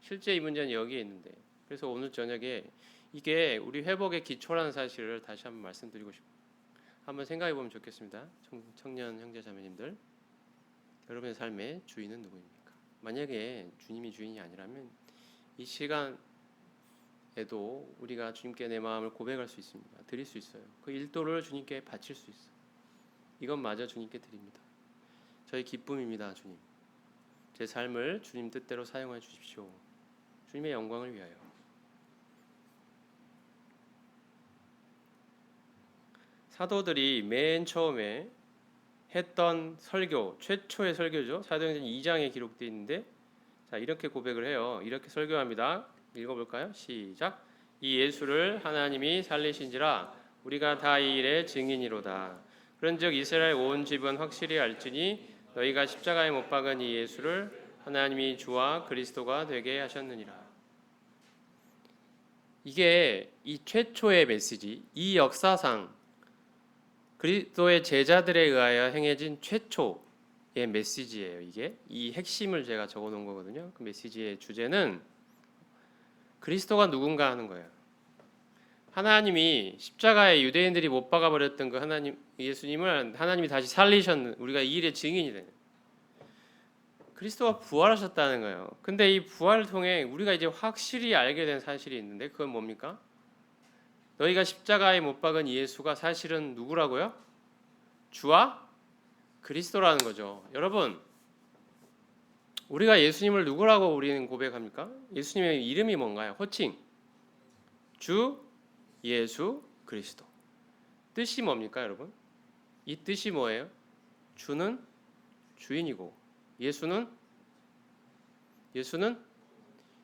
실제 이 문제는 여기에 있는데. 그래서 오늘 저녁에 이게 우리 회복의 기초라는 사실을 다시 한번 말씀드리고 싶어요. 한번 생각해 보면 좋겠습니다. 청년 형제 자매님들. 여러분의 삶의 주인은 누구입니까? 만약에 주님이 주인이 아니라면 이 시간에도 우리가 주님께 내 마음을 고백할 수 있습니다. 드릴 수 있어요. 그 1도를 주님께 바칠 수 있어요. 이것마저 주님께 드립니다. 저희 기쁨입니다. 주님. 제 삶을 주님 뜻대로 사용해 주십시오. 주님의 영광을 위하여. 사도들이 맨 처음에 했던 설교, 최초의 설교죠. 사도행전 2장에 기록되어 있는데 자, 이렇게 고백을 해요. 이렇게 설교합니다. 읽어볼까요? 시작. 이 예수를 하나님이 살리신지라 우리가 다 이 일의 증인이로다. 그런즉 이스라엘 온 집은 확실히 알지니 너희가 십자가에 못 박은 이 예수를 하나님이 주와 그리스도가 되게 하셨느니라. 이게 이 최초의 메시지, 이 역사상 그리스도의 제자들에 의하여 행해진 최초의 메시지예요. 이게 이 핵심을 제가 적어 놓은 거거든요. 그 메시지의 주제는 그리스도가 누군가 하는 거예요. 하나님이 십자가에 유대인들이 못 박아 버렸던 그 하나님 예수님을 하나님이 다시 살리셨는, 우리가 이 일의 증인이 되는, 그리스도가 부활하셨다는 거예요. 근데 이 부활을 통해 우리가 이제 확실히 알게 된 사실이 있는데, 그건 뭡니까? 너희가 십자가에 못 박은 예수가 사실은 누구라고요? 주와 그리스도라는 거죠. 여러분, 우리가 예수님을 누구라고 우리는 고백합니까? 예수님의 이름이 뭔가요? 호칭. 주 예수 그리스도. 뜻이 뭡니까, 여러분? 이 뜻이 뭐예요? 주는 주인이고 예수는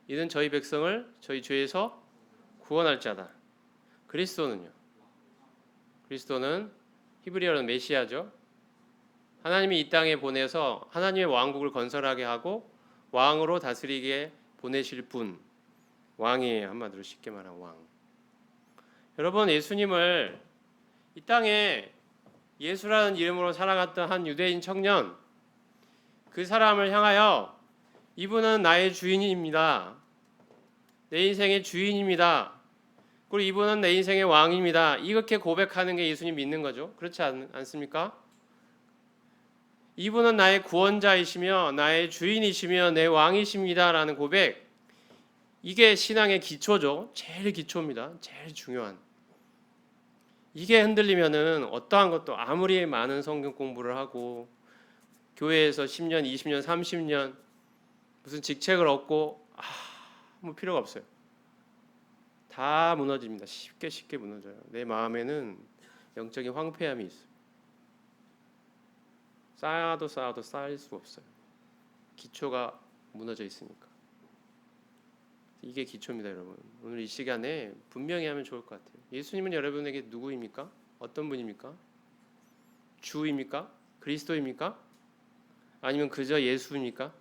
이는 저희 백성을 저희 죄에서 구원할 자다. 그리스도는요? 그리스도는 히브리어로는 메시아죠. 하나님이 이 땅에 보내서 하나님의 왕국을 건설하게 하고 왕으로 다스리게 보내실 분, 왕이에요. 한마디로 쉽게 말하면 왕. 여러분, 예수님을 이 땅에 예수라는 이름으로 살아갔던 한 유대인 청년, 그 사람을 향하여 이분은 나의 주인입니다. 내 인생의 주인입니다. 그리고 이분은 내 인생의 왕입니다. 이렇게 고백하는 게 예수님 믿는 거죠. 그렇지 않습니까? 이분은 나의 구원자이시며 나의 주인이시며 내 왕이십니다라는 고백, 이게 신앙의 기초죠. 제일 기초입니다. 제일 중요한. 이게 흔들리면은 어떠한 것도 아무리 많은 성경 공부를 하고 교회에서 10년, 20년, 30년 무슨 직책을 얻고 아무 필요가 없어요. 다 무너집니다. 쉽게 무너져요. 내 마음에는 영적인 황폐함이 있어요. 쌓아도 쌓일 수가 없어요. 기초가 무너져 있으니까. 이게 기초입니다, 여러분. 오늘 이 시간에 분명히 하면 좋을 것 같아요. 예수님은 여러분에게 누구입니까? 어떤 분입니까? 주입니까? 그리스도입니까? 아니면 그저 예수입니까?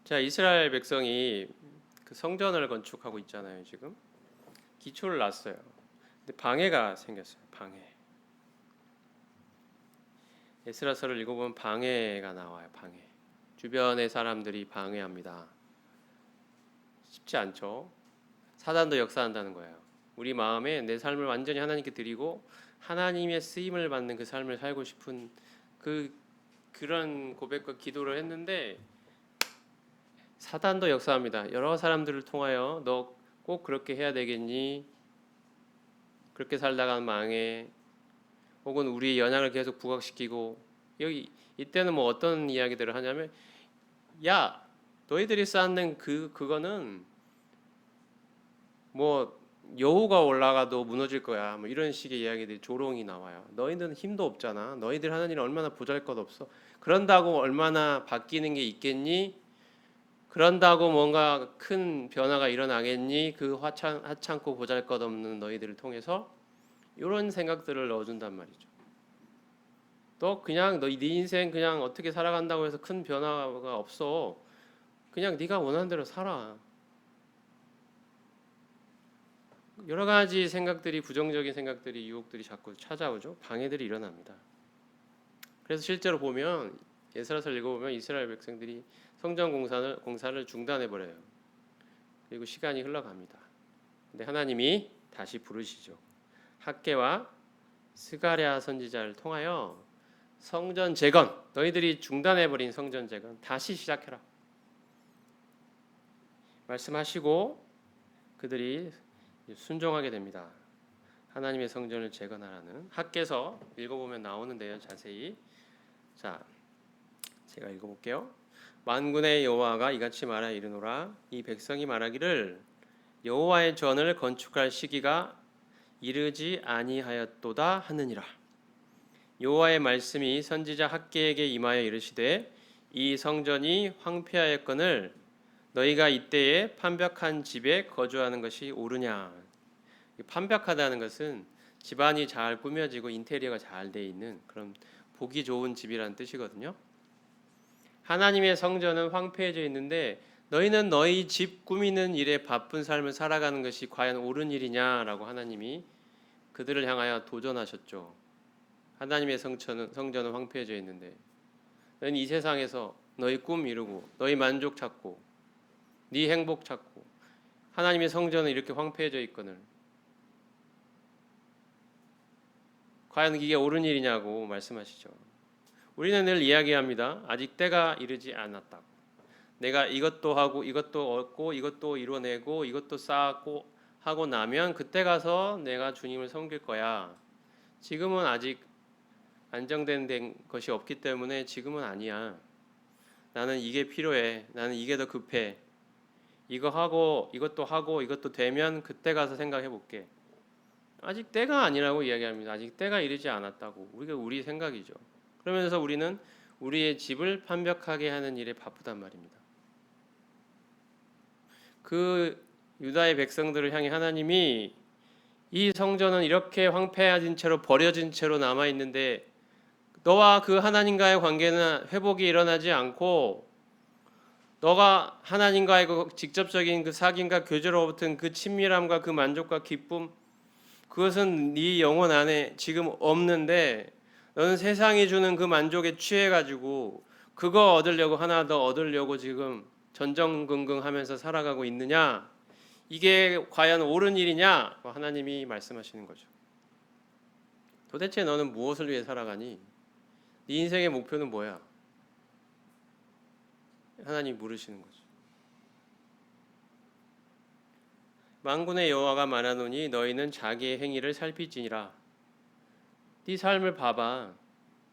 자, 이스라엘 백성이 그 성전을 건축하고 있잖아요. 지금 기초를 놨어요. 근데 방해가 생겼어요. 방해. 에스라서를 읽어보면 방해가 나와요. 방해. 주변의 사람들이 방해합니다. 쉽지 않죠. 사단도 역사한다는 거예요. 우리 마음에 내 삶을 완전히 하나님께 드리고 하나님의 쓰임을 받는 그 삶을 살고 싶은 그런 고백과 기도를 했는데 사단도 역사합니다. 여러 사람들을 통하여 너 꼭 그렇게 해야 되겠니? 그렇게 살다가는 망해. 혹은 우리의 연약을 계속 부각시키고, 여기 이때는 뭐 어떤 이야기들을 하냐면, 야, 너희들이 쌓는 그거는 뭐 여우가 올라가도 무너질 거야. 뭐 이런 식의 이야기들이 조롱이 나와요. 너희들은 힘도 없잖아. 너희들 하나님은 얼마나 보잘것없어. 그런다고 얼마나 바뀌는 게 있겠니? 그런다고 뭔가 큰 변화가 일어나겠니? 그 하찮고 보잘것없는 너희들을 통해서 이런 생각들을 넣어준단 말이죠. 너 그냥 네 인생 그냥 어떻게 살아간다고 해서 큰 변화가 없어. 그냥 네가 원하는 대로 살아. 여러 가지 생각들이, 부정적인 생각들이, 유혹들이 자꾸 찾아오죠. 방해들이 일어납니다. 그래서 실제로 보면 에스라서를 읽어보면 이스라엘 백성들이 성전 공사를 중단해 버려요. 그리고 시간이 흘러갑니다. 근데 하나님이 다시 부르시죠. 학개와 스가랴 선지자를 통하여 성전 재건, 너희들이 중단해 버린 성전 재건 다시 시작해라. 말씀하시고 그들이 순종하게 됩니다. 하나님의 성전을 재건하라는, 학개서 읽어보면 나오는데요. 자세히. 자, 제가 읽어볼게요. 만군의 여호와가 이같이 말하 이르노라. 이 백성이 말하기를 여호와의 전을 건축할 시기가 이르지 아니하였도다 하느니라. 여호와의 말씀이 선지자 학개에게 임하여 이르시되 이 성전이 황폐하였거늘 너희가 이때에 판벽한 집에 거주하는 것이 옳으냐. 판벽하다는 것은 집안이 잘 꾸며지고 인테리어가 잘 돼 있는 그런 보기 좋은 집이라는 뜻이거든요. 하나님의 성전은 황폐해져 있는데 너희는 너희 집 꾸미는 일에 바쁜 삶을 살아가는 것이 과연 옳은 일이냐라고 하나님이 그들을 향하여 도전하셨죠. 하나님의 성전은 황폐해져 있는데 너희는 이 세상에서 너희 꿈 이루고 너희 만족 찾고 네 행복 찾고 하나님의 성전은 이렇게 황폐해져 있거늘 과연 이게 옳은 일이냐고 말씀하시죠. 우리는 늘 이야기합니다. 아직 때가 이르지 않았다고. 내가 이것도 하고 이것도 얻고 이것도 이뤄내고 이것도 쌓고 하고 나면 그때 가서 내가 주님을 섬길 거야. 지금은 아직 안정된 것이 없기 때문에 지금은 아니야. 나는 이게 필요해. 나는 이게 더 급해. 이거 하고 이것도 하고 이것도 되면 그때 가서 생각해 볼게. 아직 때가 아니라고 이야기합니다. 아직 때가 이르지 않았다고. 우리가 우리 생각이죠. 그러면서 우리는 우리의 집을 판벽하게 하는 일에 바쁘단 말입니다. 그 유다의 백성들을 향해 하나님이 이 성전은 이렇게 황폐해진 채로 버려진 채로 남아 있는데 너와 그 하나님과의 관계는 회복이 일어나지 않고 너가 하나님과의 그 직접적인 그 사귐과 교제로부터 그 친밀함과 그 만족과 기쁨 그것은 네 영혼 안에 지금 없는데 너는 세상이 주는 그 만족에 취해 가지고 그거 얻으려고 하나 더 얻으려고 지금 전전긍긍하면서 살아가고 있느냐? 이게 과연 옳은 일이냐? 하나님이 말씀하시는 거죠. 도대체 너는 무엇을 위해 살아가니? 네 인생의 목표는 뭐야? 하나님 물으시는 거죠. 만군의 여호와가 말하노니 너희는 자기의 행위를 살피지니라. 네 삶을 봐봐.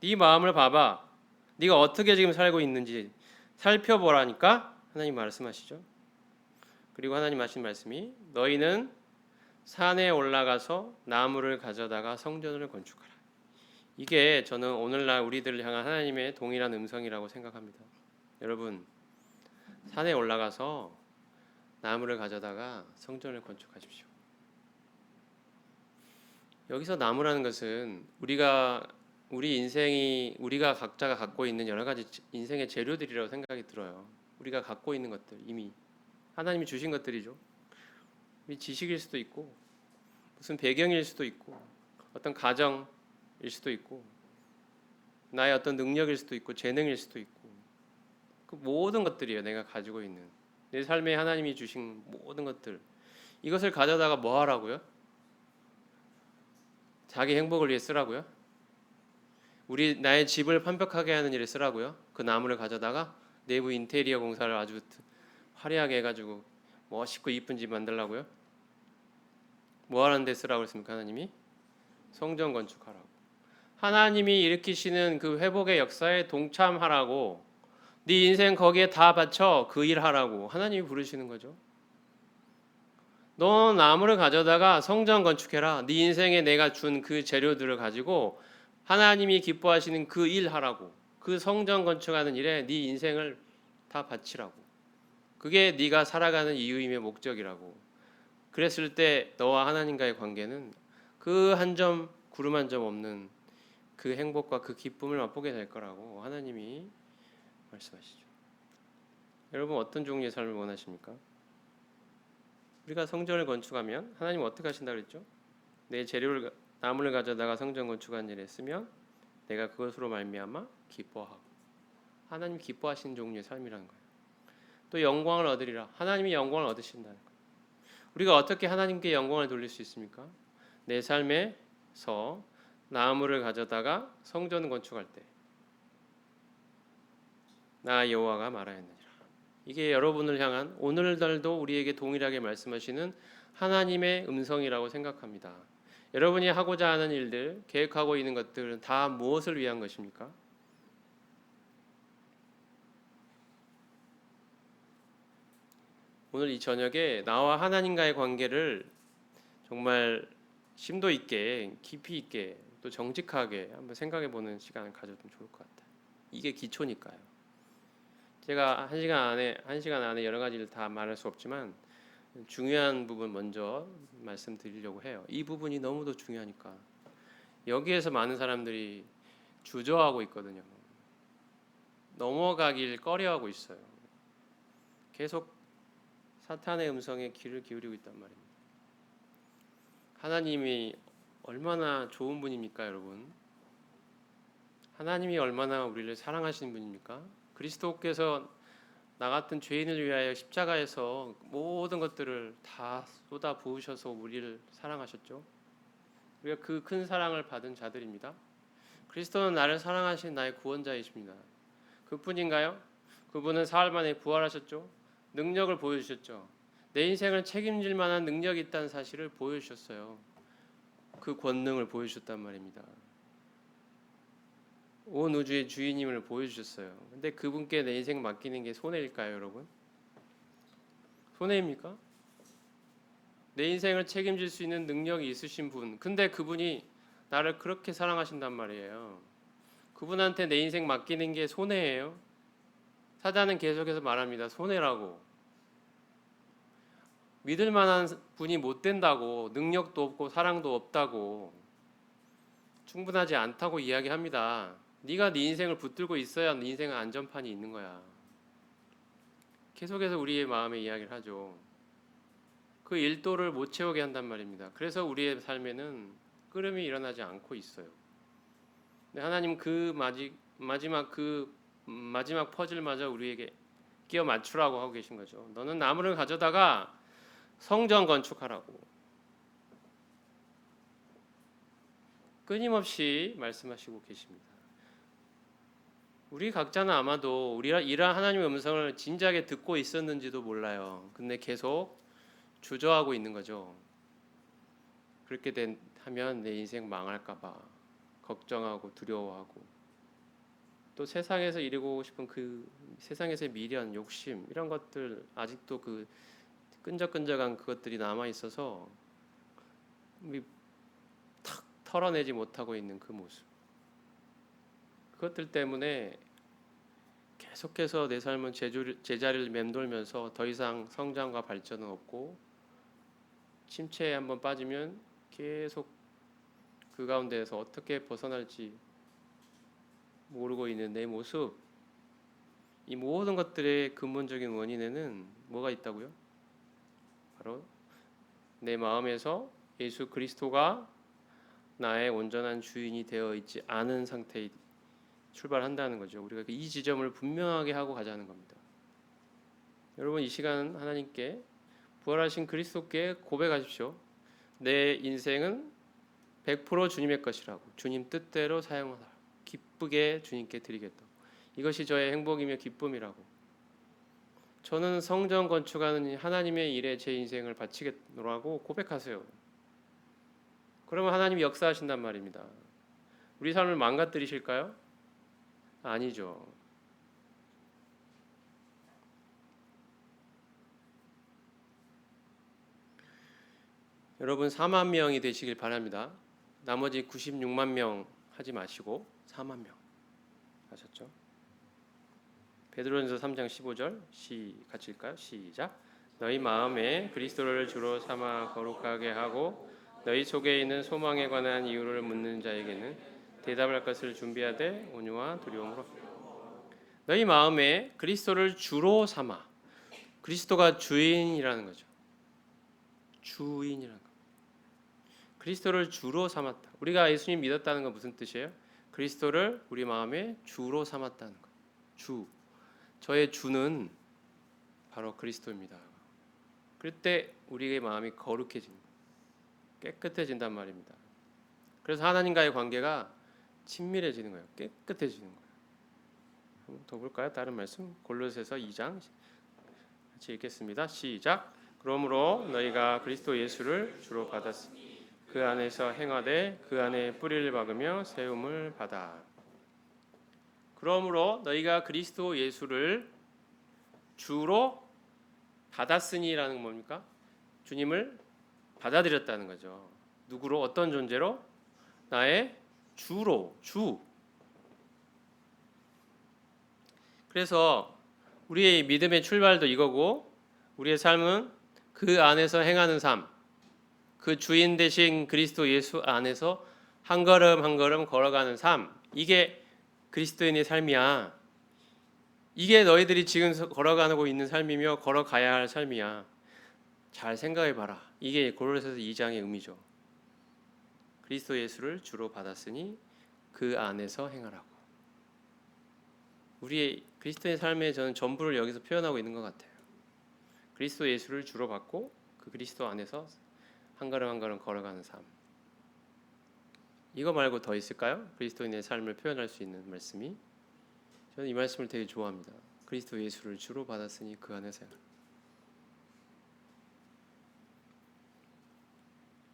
네 마음을 봐봐. 네가 어떻게 지금 살고 있는지 살펴보라니까 하나님 말씀하시죠. 그리고 하나님 하신 말씀이 너희는 산에 올라가서 나무를 가져다가 성전을 건축하라. 이게 저는 오늘날 우리들을 향한 하나님의 동일한 음성이라고 생각합니다. 여러분 산에 올라가서 나무를 가져다가 성전을 건축하십시오. 여기서 나무라는 것은 우리 인생이 우리가 각자가 갖고 있는 여러 가지 인생의 재료들이라고 생각이 들어요. 우리가 갖고 있는 것들 이미 하나님이 주신 것들이죠. 지식일 수도 있고 무슨 배경일 수도 있고 어떤 가정일 수도 있고 나의 어떤 능력일 수도 있고 재능일 수도 있고 그 모든 것들이에요. 내가 가지고 있는 내 삶에 하나님이 주신 모든 것들 이것을 가져다가 뭐 하라고요? 자기 행복을 위해 쓰라고요? 나의 집을 판벽하게 하는 일에 쓰라고요? 그 나무를 가져다가 내부 인테리어 공사를 아주 화려하게 해가지고 멋있고 이쁜 집 만들라고요? 뭐 하는 데 쓰라고 했습니까? 하나님이 성전 건축하라고. 하나님이 일으키시는 그 회복의 역사에 동참하라고. 네 인생 거기에 다 바쳐 그 일 하라고 하나님이 부르시는 거죠. 너 나무를 가져다가 성전 건축해라. 네 인생에 내가 준 그 재료들을 가지고 하나님이 기뻐하시는 그 일 하라고. 그 성전 건축하는 일에 네 인생을 다 바치라고. 그게 네가 살아가는 이유임의 목적이라고. 그랬을 때 너와 하나님과의 관계는 그 한 점 구름 한 점 없는 그 행복과 그 기쁨을 맛보게 될 거라고 하나님이 말씀하시죠. 여러분 어떤 종류의 삶을 원하십니까? 우리가 성전을 건축하면 하나님 어떻게 하신다 그랬죠? 내 재료를 나무를 가져다가 성전 건축한 일에 쓰면 내가 그것으로 말미암아 기뻐하고 하나님 기뻐하시는 종류의 삶이라는 거예요. 또 영광을 얻으리라. 하나님이 영광을 얻으신다는 거예요. 우리가 어떻게 하나님께 영광을 돌릴 수 있습니까? 내 삶에서 나무를 가져다가 성전 건축할 때 나 여호와가 말하였느니라. 이게 여러분을 향한 오늘날도 우리에게 동일하게 말씀하시는 하나님의 음성이라고 생각합니다. 여러분이 하고자 하는 일들, 계획하고 있는 것들은 다 무엇을 위한 것입니까? 오늘 이 저녁에 나와 하나님과의 관계를 정말 심도 있게, 깊이 있게, 또 정직하게 한번 생각해 보는 시간을 가져도 좋을 것 같아요. 이게 기초니까요. 제가 한 시간 안에 여러 가지를 다 말할 수 없지만 중요한 부분 먼저 말씀드리려고 해요. 이 부분이 너무도 중요하니까 여기에서 많은 사람들이 주저하고 있거든요. 넘어가길 꺼려하고 있어요. 계속 사탄의 음성에 귀를 기울이고 있단 말입니다. 하나님이 얼마나 좋은 분입니까, 여러분? 하나님이 얼마나 우리를 사랑하시는 분입니까? 그리스도께서 나 같은 죄인을 위하여 십자가에서 모든 것들을 다 쏟아 부으셔서 우리를 사랑하셨죠. 우리가 그 큰 사랑을 받은 자들입니다. 그리스도는 나를 사랑하신 나의 구원자이십니다. 그뿐인가요? 그분은 사흘 만에 부활하셨죠. 능력을 보여주셨죠. 내 인생을 책임질 만한 능력이 있다는 사실을 보여주셨어요. 그 권능을 보여주셨단 말입니다. 온 우주의 주인임을 보여주셨어요. 근데 그분께 내 인생 맡기는 게 손해일까요, 여러분? 손해입니까? 내 인생을 책임질 수 있는 능력이 있으신 분, 근데 그분이 나를 그렇게 사랑하신단 말이에요. 그분한테 내 인생 맡기는 게 손해예요? 사단은 계속해서 말합니다. 손해라고. 믿을 만한 분이 못 된다고, 능력도 없고 사랑도 없다고, 충분하지 않다고 이야기합니다. 네가 네 인생을 붙들고 있어야 네 인생은 안전판이 있는 거야. 계속해서 우리의 마음에 이야기를 하죠. 그 일도를 못 채우게 한단 말입니다. 그래서 우리의 삶에는 끓음이 일어나지 않고 있어요. 근데 하나님 그 마지막 퍼즐마저 우리에게 끼워 맞추라고 하고 계신 거죠. 너는 나무를 가져다가 성전 건축하라고 끊임없이 말씀하시고 계십니다. 우리 각자는 아마도 우리가 이러한 하나님의 음성을 진작에 듣고 있었는지도 몰라요. 근데 계속 주저하고 있는 거죠. 그렇게 하면 내 인생 망할까봐 걱정하고 두려워하고, 또 세상에서 이루고 싶은 그 세상에서의 미련, 욕심 이런 것들, 아직도 그 끈적끈적한 그것들이 남아 있어서 탁 털어내지 못하고 있는 그 모습, 그것들 때문에 계속해서 내 삶은 제자리를 맴돌면서 더 이상 성장과 발전은 없고, 침체에 한번 빠지면 계속 그 가운데에서 어떻게 벗어날지 모르고 있는 내 모습, 이 모든 것들의 근본적인 원인에는 뭐가 있다고요? 바로 내 마음에서 예수 그리스도가 나의 온전한 주인이 되어 있지 않은 상태에 출발한다는 거죠. 우리가 이 지점을 분명하게 하고 가자는 겁니다. 여러분, 이 시간 하나님께, 부활하신 그리스도께 고백하십시오. 내 인생은 100% 주님의 것이라고, 주님 뜻대로 사용하라, 기쁘게 주님께 드리겠다. 이것이 저의 행복이며 기쁨이라고. 저는 성전 건축하는 하나님의 일에 제 인생을 바치겠노라고 고백하세요. 그러면 하나님이 역사하신단 말입니다. 우리 삶을 망가뜨리실까요? 아니죠. 여러분 4만 명이 되시길 바랍니다. 나머지 96만 명 하지 마시고 4만 명 하셨죠? 베드로전서 3장 15절 같이 읽을까요? 시작. 너희 마음에 그리스도를 주로 삼아 거룩하게 하고 너희 속에 있는 소망에 관한 이유를 묻는 자에게는 대답할 것을 준비하되 온유와 두려움으로. 너희 마음에 그리스도를 주로 삼아. 그리스도가 주인이라는 거죠. 주인이라는 거. 그리스도를 주로 삼았다. 우리가 예수님 믿었다는 건 무슨 뜻이에요? 그리스도를 우리 마음에 주로 삼았다는 거. 주. 저의 주는 바로 그리스도입니다. 그럴 때 우리의 마음이 거룩해진다. 깨끗해진단 말입니다. 그래서 하나님과의 관계가 친밀해지는 거예요. 깨끗해지는 거예요. 한번 더 볼까요? 다른 말씀 골로새서 2장 같이 읽겠습니다. 시작. 그러므로 너희가 그리스도 예수를 주로 받았으니 그 안에서 행하되 그 안에 뿌리를 박으며 세움을 받아. 그러므로 너희가 그리스도 예수를 주로 받았으니라는 건 뭡니까? 주님을 받아들였다는 거죠. 누구로? 어떤 존재로? 나의 주로. 주. 그래서 우리의 믿음의 출발도 이거고, 우리의 삶은 그 안에서 행하는 삶, 그 주인 되신 그리스도 예수 안에서 한 걸음 한 걸음 걸어가는 삶, 이게 그리스도인의 삶이야. 이게 너희들이 지금 걸어가고 있는 삶이며 걸어가야 할 삶이야. 잘 생각해 봐라. 이게 고린도서 2장의 의미죠. 그리스도 예수를 주로 받았으니 그 안에서 행하라고. 우리의 그리스도의 삶의 저는 전부를 여기서 표현하고 있는 것 같아요. 그리스도 예수를 주로 받고 그 그리스도 안에서 한 걸음 한 걸음 걸어가는 삶. 이거 말고 더 있을까요? 그리스도인의 삶을 표현할 수 있는 말씀이. 저는 이 말씀을 되게 좋아합니다. 그리스도 예수를 주로 받았으니 그 안에서.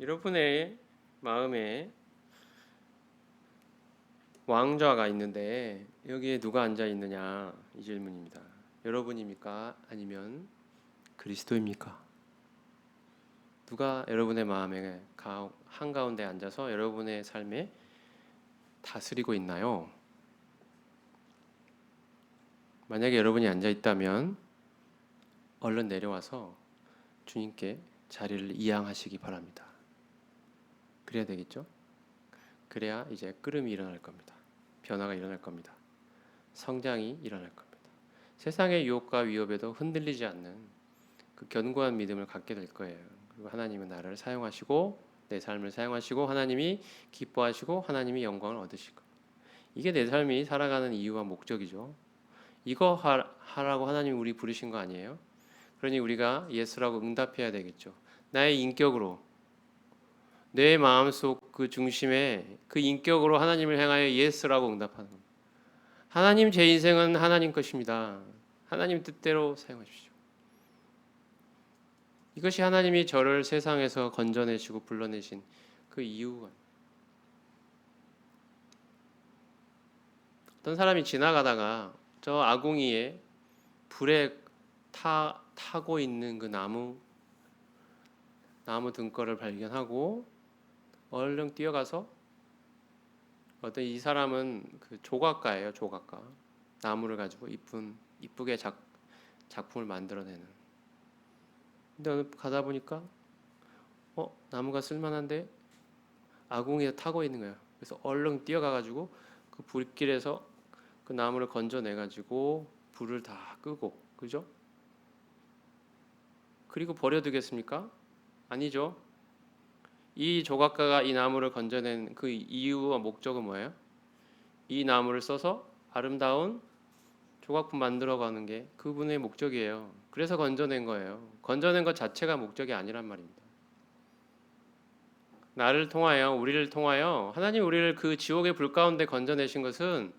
여러분의 마음에 왕좌가 있는데 여기에 누가 앉아 있느냐 이 질문입니다. 여러분입니까? 아니면 그리스도입니까? 누가 여러분의 마음에 한가운데 앉아서 여러분의 삶에 다스리고 있나요? 만약에 여러분이 앉아 있다면 얼른 내려와서 주님께 자리를 이양하시기 바랍니다. 그래야 되겠죠? 그래야 이제 끓음이 일어날 겁니다. 변화가 일어날 겁니다. 성장이 일어날 겁니다. 세상의 유혹과 위협에도 흔들리지 않는 그 견고한 믿음을 갖게 될 거예요. 그리고 하나님은 나를 사용하시고 내 삶을 사용하시고 하나님이 기뻐하시고 하나님이 영광을 얻으실 겁니다. 이게 내 삶이 살아가는 이유와 목적이죠. 이거 하라고 하나님이 우리 부르신 거 아니에요? 그러니 우리가 예스라고 응답해야 되겠죠. 나의 인격으로 내 마음속 그 중심에 그 인격으로 하나님을 향하여 예스라고 응답하는 겁니다. 하나님 제 인생은 하나님 것입니다. 하나님 뜻대로 사용하십시오. 이것이 하나님이 저를 세상에서 건져내시고 불러내신 그 이유가. 어떤 사람이 지나가다가 저 아궁이에 불에 타고 있는 그 나무 등걸을 발견하고 얼른 뛰어가서 어떤 이 사람은 그 조각가예요. 조각가. 나무를 가지고 이쁘게 작품을 만들어내는. 근데 어느 가다 보니까 나무가 쓸만한데 아궁이에 타고 있는 거예요. 그래서 얼른 뛰어가가지고 그 불길에서 그 나무를 건져내가지고 불을 다 끄고, 그죠? 그리고 버려두겠습니까? 아니죠. 이 조각가가 이 나무를 건져낸 그 이유와 목적은 뭐예요? 이 나무를 써서 아름다운 조각품 만들어가는 게 그분의 목적이에요. 그래서 건져낸 거예요. 건져낸 것 자체가 목적이 아니란 말입니다. 나를 통하여 우리를 통하여 하나님 우리를 그 지옥의 불 가운데 건져내신 것은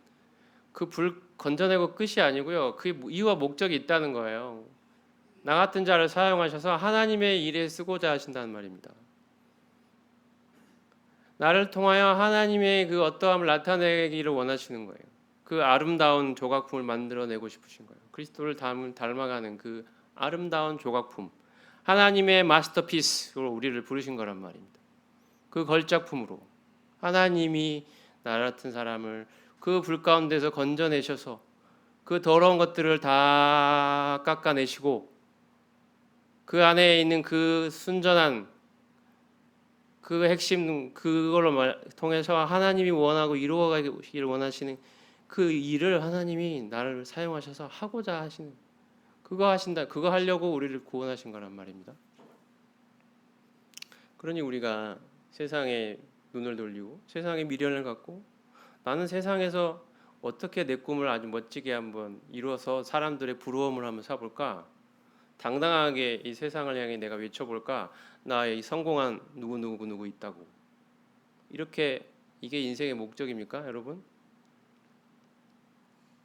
그 불 건져내고 끝이 아니고요. 그 이유와 목적이 있다는 거예요. 나 같은 자를 사용하셔서 하나님의 일에 쓰고자 하신다는 말입니다. 나를 통하여 하나님의 그 어떠함을 나타내기를 원하시는 거예요. 그 아름다운 조각품을 만들어내고 싶으신 거예요. 그리스도를 닮아가는 그 아름다운 조각품, 하나님의 마스터피스로 우리를 부르신 거란 말입니다. 그 걸작품으로 하나님이 나 같은 사람을 그 불 가운데서 건져내셔서 그 더러운 것들을 다 깎아내시고 그 안에 있는 그 순전한 그 핵심 그걸로 통해서 하나님이 원하고 이루어가기를 원하시는 그 일을 하나님이 나를 사용하셔서 하고자 하시는 그거 하신다. 그거 하려고 우리를 구원하신 거란 말입니다. 그러니 우리가 세상에 눈을 돌리고 세상에 미련을 갖고 나는 세상에서 어떻게 내 꿈을 아주 멋지게 한번 이루어서 사람들의 부러움을 한번 사볼까? 당당하게 이 세상을 향해 내가 외쳐볼까? 나의 성공한 누구 있다고. 이렇게 이게 인생의 목적입니까, 여러분?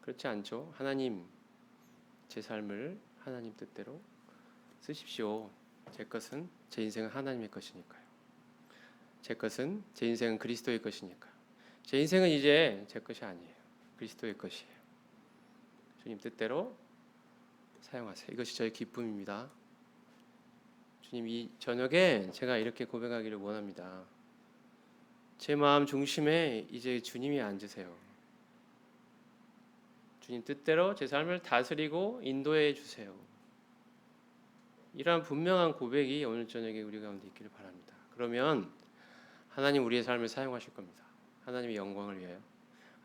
그렇지 않죠. 하나님, 제 삶을 하나님 뜻대로 쓰십시오. 제 인생은 하나님의 것이니까요. 제 인생은 그리스도의 것이니까요. 제 인생은 이제 제 것이 아니에요. 그리스도의 것이에요. 주님 뜻대로 사용하세요. 이것이 저의 기쁨입니다. 주님, 이 저녁에 제가 이렇게 고백하기를 원합니다. 제 마음 중심에 이제 주님이 앉으세요. 주님 뜻대로 제 삶을 다스리고 인도해 주세요. 이러한 분명한 고백이 오늘 저녁에 우리 가운데 있기를 바랍니다. 그러면 하나님 우리의 삶을 사용하실 겁니다. 하나님의 영광을 위하여,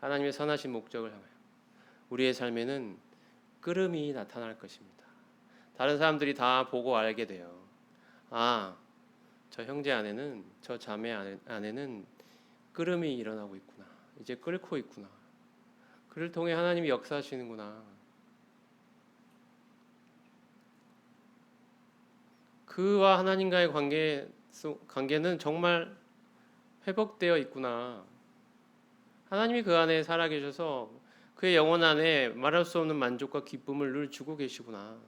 하나님의 선하신 목적을 향하여 우리의 삶에는 끓음이 나타날 것입니다. 다른 사람들이 다 보고 알게 돼요. 아, 저 형제 안에는, 저 자매 안에는 끓음이 일어나고 있구나. 이제 끓고 있구나. 그를 통해 하나님이 역사하시는구나. 그와 하나님과의 관계는 정말 회복되어 있구나. 하나님이 그 안에 살아계셔서 그의 영혼 안에 말할 수 없는 만족과 기쁨을 늘 주고 계시구나.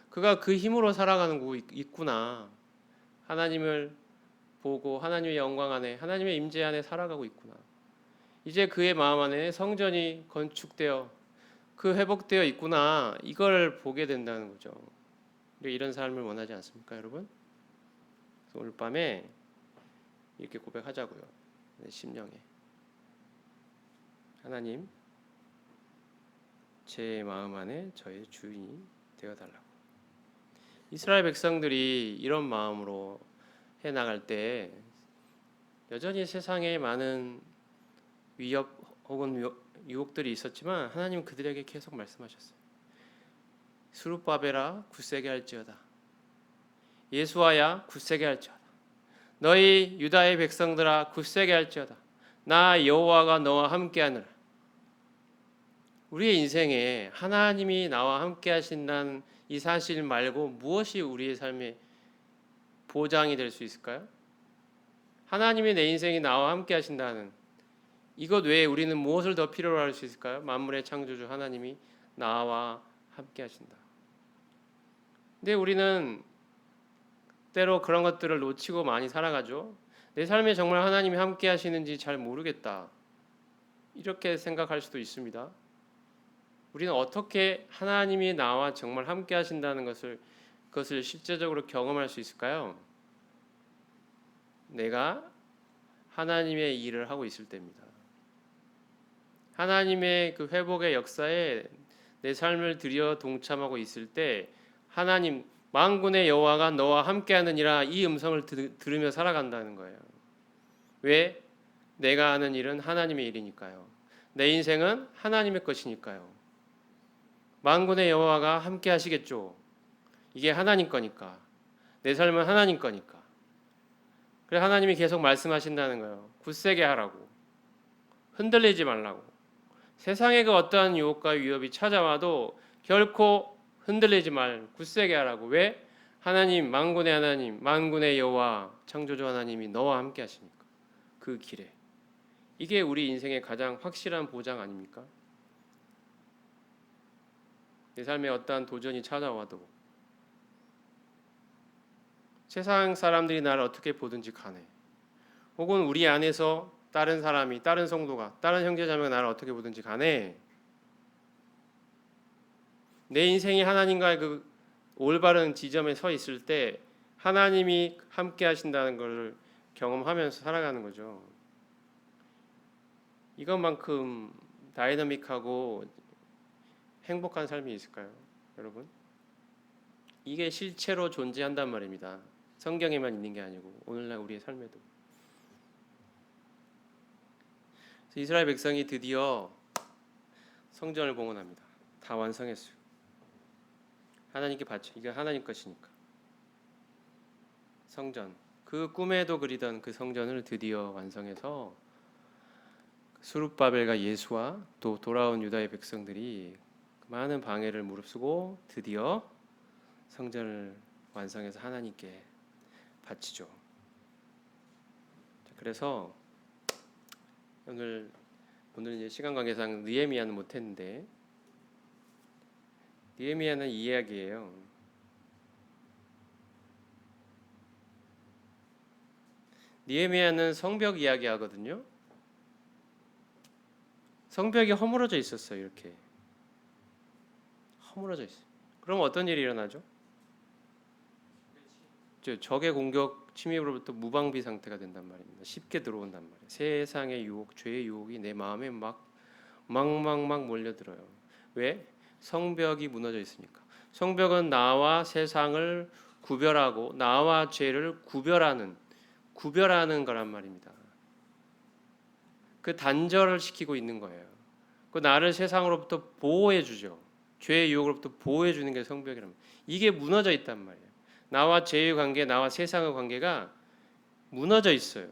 그가 그 힘으로 살아가는 거 있구나. 하나님을 보고 하나님의 영광 안에, 하나님의 임재 안에 살아가고 있구나. 이제 그의 마음 안에 성전이 건축되어 그 회복되어 있구나. 이걸 보게 된다는 거죠. 이런 삶을 원하지 않습니까, 여러분? 오늘 밤에 이렇게 고백하자고요. 내 심령에. 하나님, 제 마음 안에 저의 주인이 되어달라고. 이스라엘 백성들이 이런 마음으로 해나갈 때 여전히 세상에 많은 위협 혹은 유혹들이 있었지만 하나님은 그들에게 계속 말씀하셨어요. 스룹바벨아 굳세게 할지어다. 예수아야 굳세게 할지어다. 너희 유다의 백성들아 굳세게 할지어다. 나 여호와가 너와 함께하느라. 우리의 인생에 하나님이 나와 함께 하신다는 이 사실 말고 무엇이 우리의 삶에 보장이 될 수 있을까요? 하나님이 내 인생에 나와 함께 하신다는 이것 외에 우리는 무엇을 더 필요로 할 수 있을까요? 만물의 창조주 하나님이 나와 함께 하신다. 근데 우리는 때로 그런 것들을 놓치고 많이 살아가죠. 내 삶에 정말 하나님이 함께 하시는지 잘 모르겠다. 이렇게 생각할 수도 있습니다. 우리는 어떻게 하나님이 나와 정말 함께 하신다는 그것을 실제적으로 경험할 수 있을까요? 내가 하나님의 일을 하고 있을 때입니다. 하나님의 그 회복의 역사에 내 삶을 들여 동참하고 있을 때 하나님 만군의 여호와가 너와 함께하느니라 이 음성을 들으며 살아간다는 거예요. 왜? 내가 하는 일은 하나님의 일이니까요. 내 인생은 하나님의 것이니까요. 만군의 여호와가 함께 하시겠죠. 이게 하나님 거니까. 내 삶은 하나님 거니까. 그래 하나님이 계속 말씀하신다는 거예요. 굳세게 하라고. 흔들리지 말라고. 세상에 그 어떠한 유혹과 위협이 찾아와도 결코 흔들리지 말, 굳세게 하라고. 왜? 하나님, 만군의 하나님, 만군의 여호와, 창조주 하나님이 너와 함께 하시니까. 그 길에. 이게 우리 인생의 가장 확실한 보장 아닙니까? 내 삶에 어떠한 도전이 찾아와도 세상 사람들이 나를 어떻게 보든지 간에 혹은 우리 안에서 다른 사람이, 다른 성도가, 다른 형제자매가 나를 어떻게 보든지 간에 내 인생이 하나님과의 그 올바른 지점에 서 있을 때 하나님이 함께 하신다는 것을 경험하면서 살아가는 거죠. 이것만큼 다이나믹하고 행복한 삶이 있을까요, 여러분? 이게 실체로 존재한단 말입니다. 성경에만 있는 게 아니고 오늘날 우리의 삶에도. 이스라엘 백성이 드디어 성전을 봉헌합니다. 다 완성했어요. 하나님께 바쳐. 이게 하나님 것이니까. 성전. 그 꿈에도 그리던 그 성전을 드디어 완성해서 스룹바벨과 예수와 또 돌아온 유다의 백성들이 많은 방해를 무릅쓰고 드디어 성전을 완성해서 하나님께 바치죠. 그래서 오늘 이제 시간 관계상 느헤미야는 못했는데 느헤미야는 이 이야기예요. 느헤미야는 성벽 이야기하거든요. 성벽이 허물어져 있었어요. 이렇게 허물어져 있어요. 그럼 어떤 일이 일어나죠? 적의 공격 침입으로부터 무방비 상태가 된단 말입니다. 쉽게 들어온단 말이에요. 세상의 유혹, 죄의 유혹이 내 마음에 막 몰려들어요. 왜? 성벽이 무너져 있으니까. 성벽은 나와 세상을 구별하고 나와 죄를 구별하는 거란 말입니다. 그 단절을 시키고 있는 거예요. 그 나를 세상으로부터 보호해 주죠. 죄의 유혹으로부터 보호해 주는 게 성벽이란 말이에요. 이게 무너져 있단 말이에요. 나와 죄의 관계, 나와 세상의 관계가 무너져 있어요.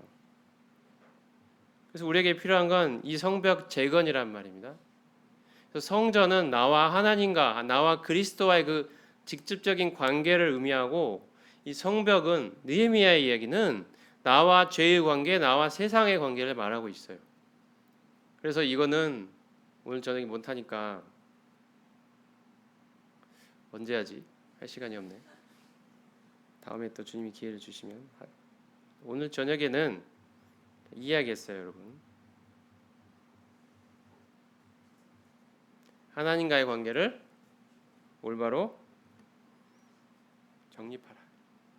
그래서 우리에게 필요한 건 이 성벽 재건이란 말입니다. 그래서 성전은 나와 하나님과 나와 그리스도와의 그 직접적인 관계를 의미하고, 이 성벽은, 느헤미야의 이야기는 나와 죄의 관계, 나와 세상의 관계를 말하고 있어요. 그래서 이거는 오늘 저녁에 못하니까 언제 하지? 할 시간이 없네. 다음에 또 주님이 기회를 주시면. 오늘 저녁에는 이야기했어요, 여러분. 하나님과의 관계를 올바로 정립하라.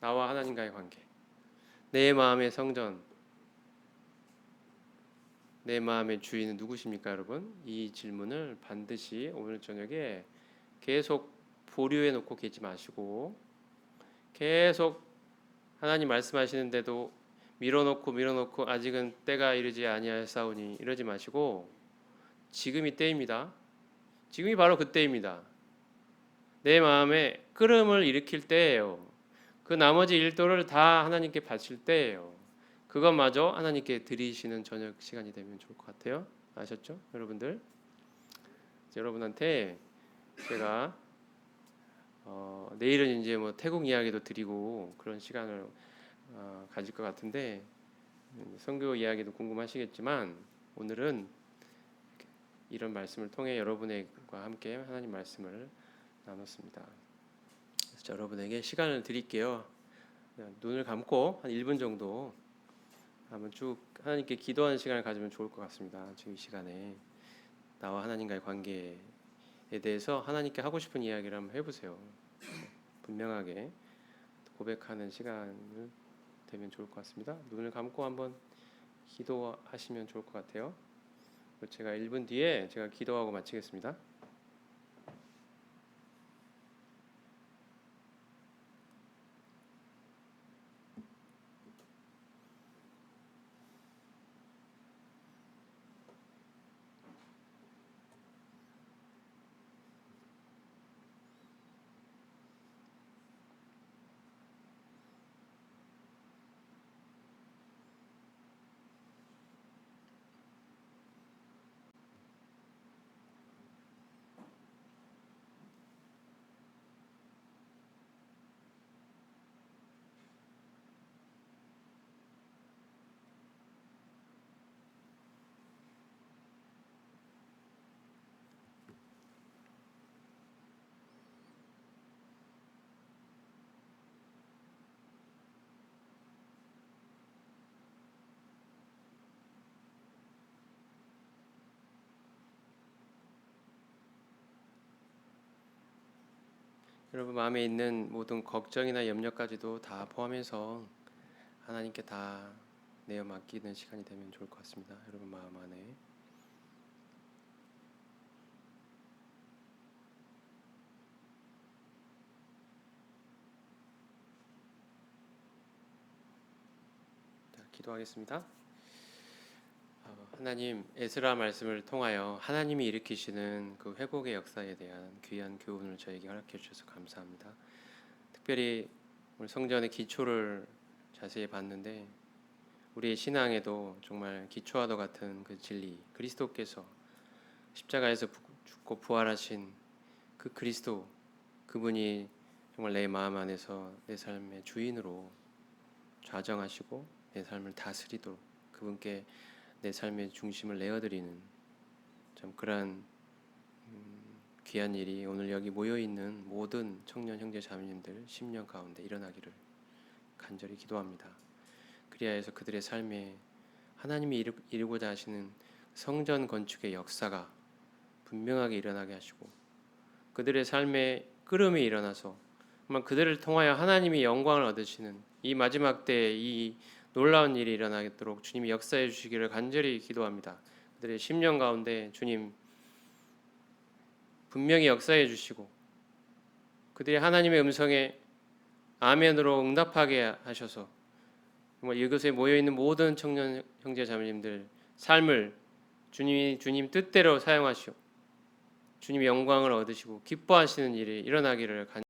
나와 하나님과의 관계. 내 마음의 성전, 내 마음의 주인은 누구십니까, 여러분? 이 질문을 반드시 오늘 저녁에 계속 보류해 놓고 계지 마시고, 계속 하나님 말씀하시는데도 밀어놓고 아직은 때가 이르지 아니하였사오니 이러지 마시고, 지금이 때입니다. 지금이 바로 그때입니다. 내 마음에 끓음을 일으킬 때예요. 그 나머지 일도를 다 하나님께 바칠 때예요. 그것마저 하나님께 드리시는 저녁 시간이 되면 좋을 것 같아요. 아셨죠, 여러분들? 여러분한테 제가 내일은 이제 뭐 태국 이야기도 드리고 그런 시간을 가질 것 같은데, 선교 이야기도 궁금하시겠지만 오늘은 이런 말씀을 통해 여러분과 함께 하나님 말씀을 나눴습니다. 그래서 여러분에게 시간을 드릴게요. 눈을 감고 한 1분 정도 한번 쭉 하나님께 기도하는 시간을 가지면 좋을 것 같습니다. 지금 이 시간에 나와 하나님과의 관계에 대해서 하나님께 하고 싶은 이야기를 한번 해보세요. 분명하게 고백하는 시간을 되면 좋을 것 같습니다. 눈을 감고 한번 기도하시면 좋을 것 같아요. 제가 1분 뒤에 제가 기도하고 마치겠습니다. 여러분 마음에 있는 모든 걱정이나 염려까지도 다 포함해서 하나님께 다 내어 맡기는 시간이 되면 좋을 것 같습니다. 여러분 마음 안에. 자, 기도하겠습니다. 하나님, 에스라 말씀을 통하여 하나님이 일으키시는 그 회복의 역사에 대한 귀한 교훈을 저에게 허락해 주셔서 감사합니다. 특별히 오늘 성전의 기초를 자세히 봤는데, 우리의 신앙에도 정말 기초와도 같은 그 진리, 그리스도께서 십자가에서 죽고 부활하신 그 그리스도, 그분이 정말 내 마음 안에서 내 삶의 주인으로 좌정하시고 내 삶을 다스리도록 그분께 내 삶의 중심을 내어드리는 참 그러한 귀한 일이 오늘 여기 모여있는 모든 청년 형제 자매님들 10년 가운데 일어나기를 간절히 기도합니다. 그리하여서 그들의 삶에 하나님이 이루고자 하시는 성전 건축의 역사가 분명하게 일어나게 하시고, 그들의 삶에 끓음이 일어나서 정말 그들을 통하여 하나님이 영광을 얻으시는 이 마지막 때에 이 놀라운 일이 일어나도록 주님이 역사해 주시기를 간절히 기도합니다. 그들의 10년 가운데 주님 분명히 역사해 주시고, 그들이 하나님의 음성에 아멘으로 응답하게 하셔서 정말 이곳에 모여있는 모든 청년 형제 자매님들 삶을 주님 뜻대로 사용하시오. 주님의 영광을 얻으시고 기뻐하시는 일이 일어나기를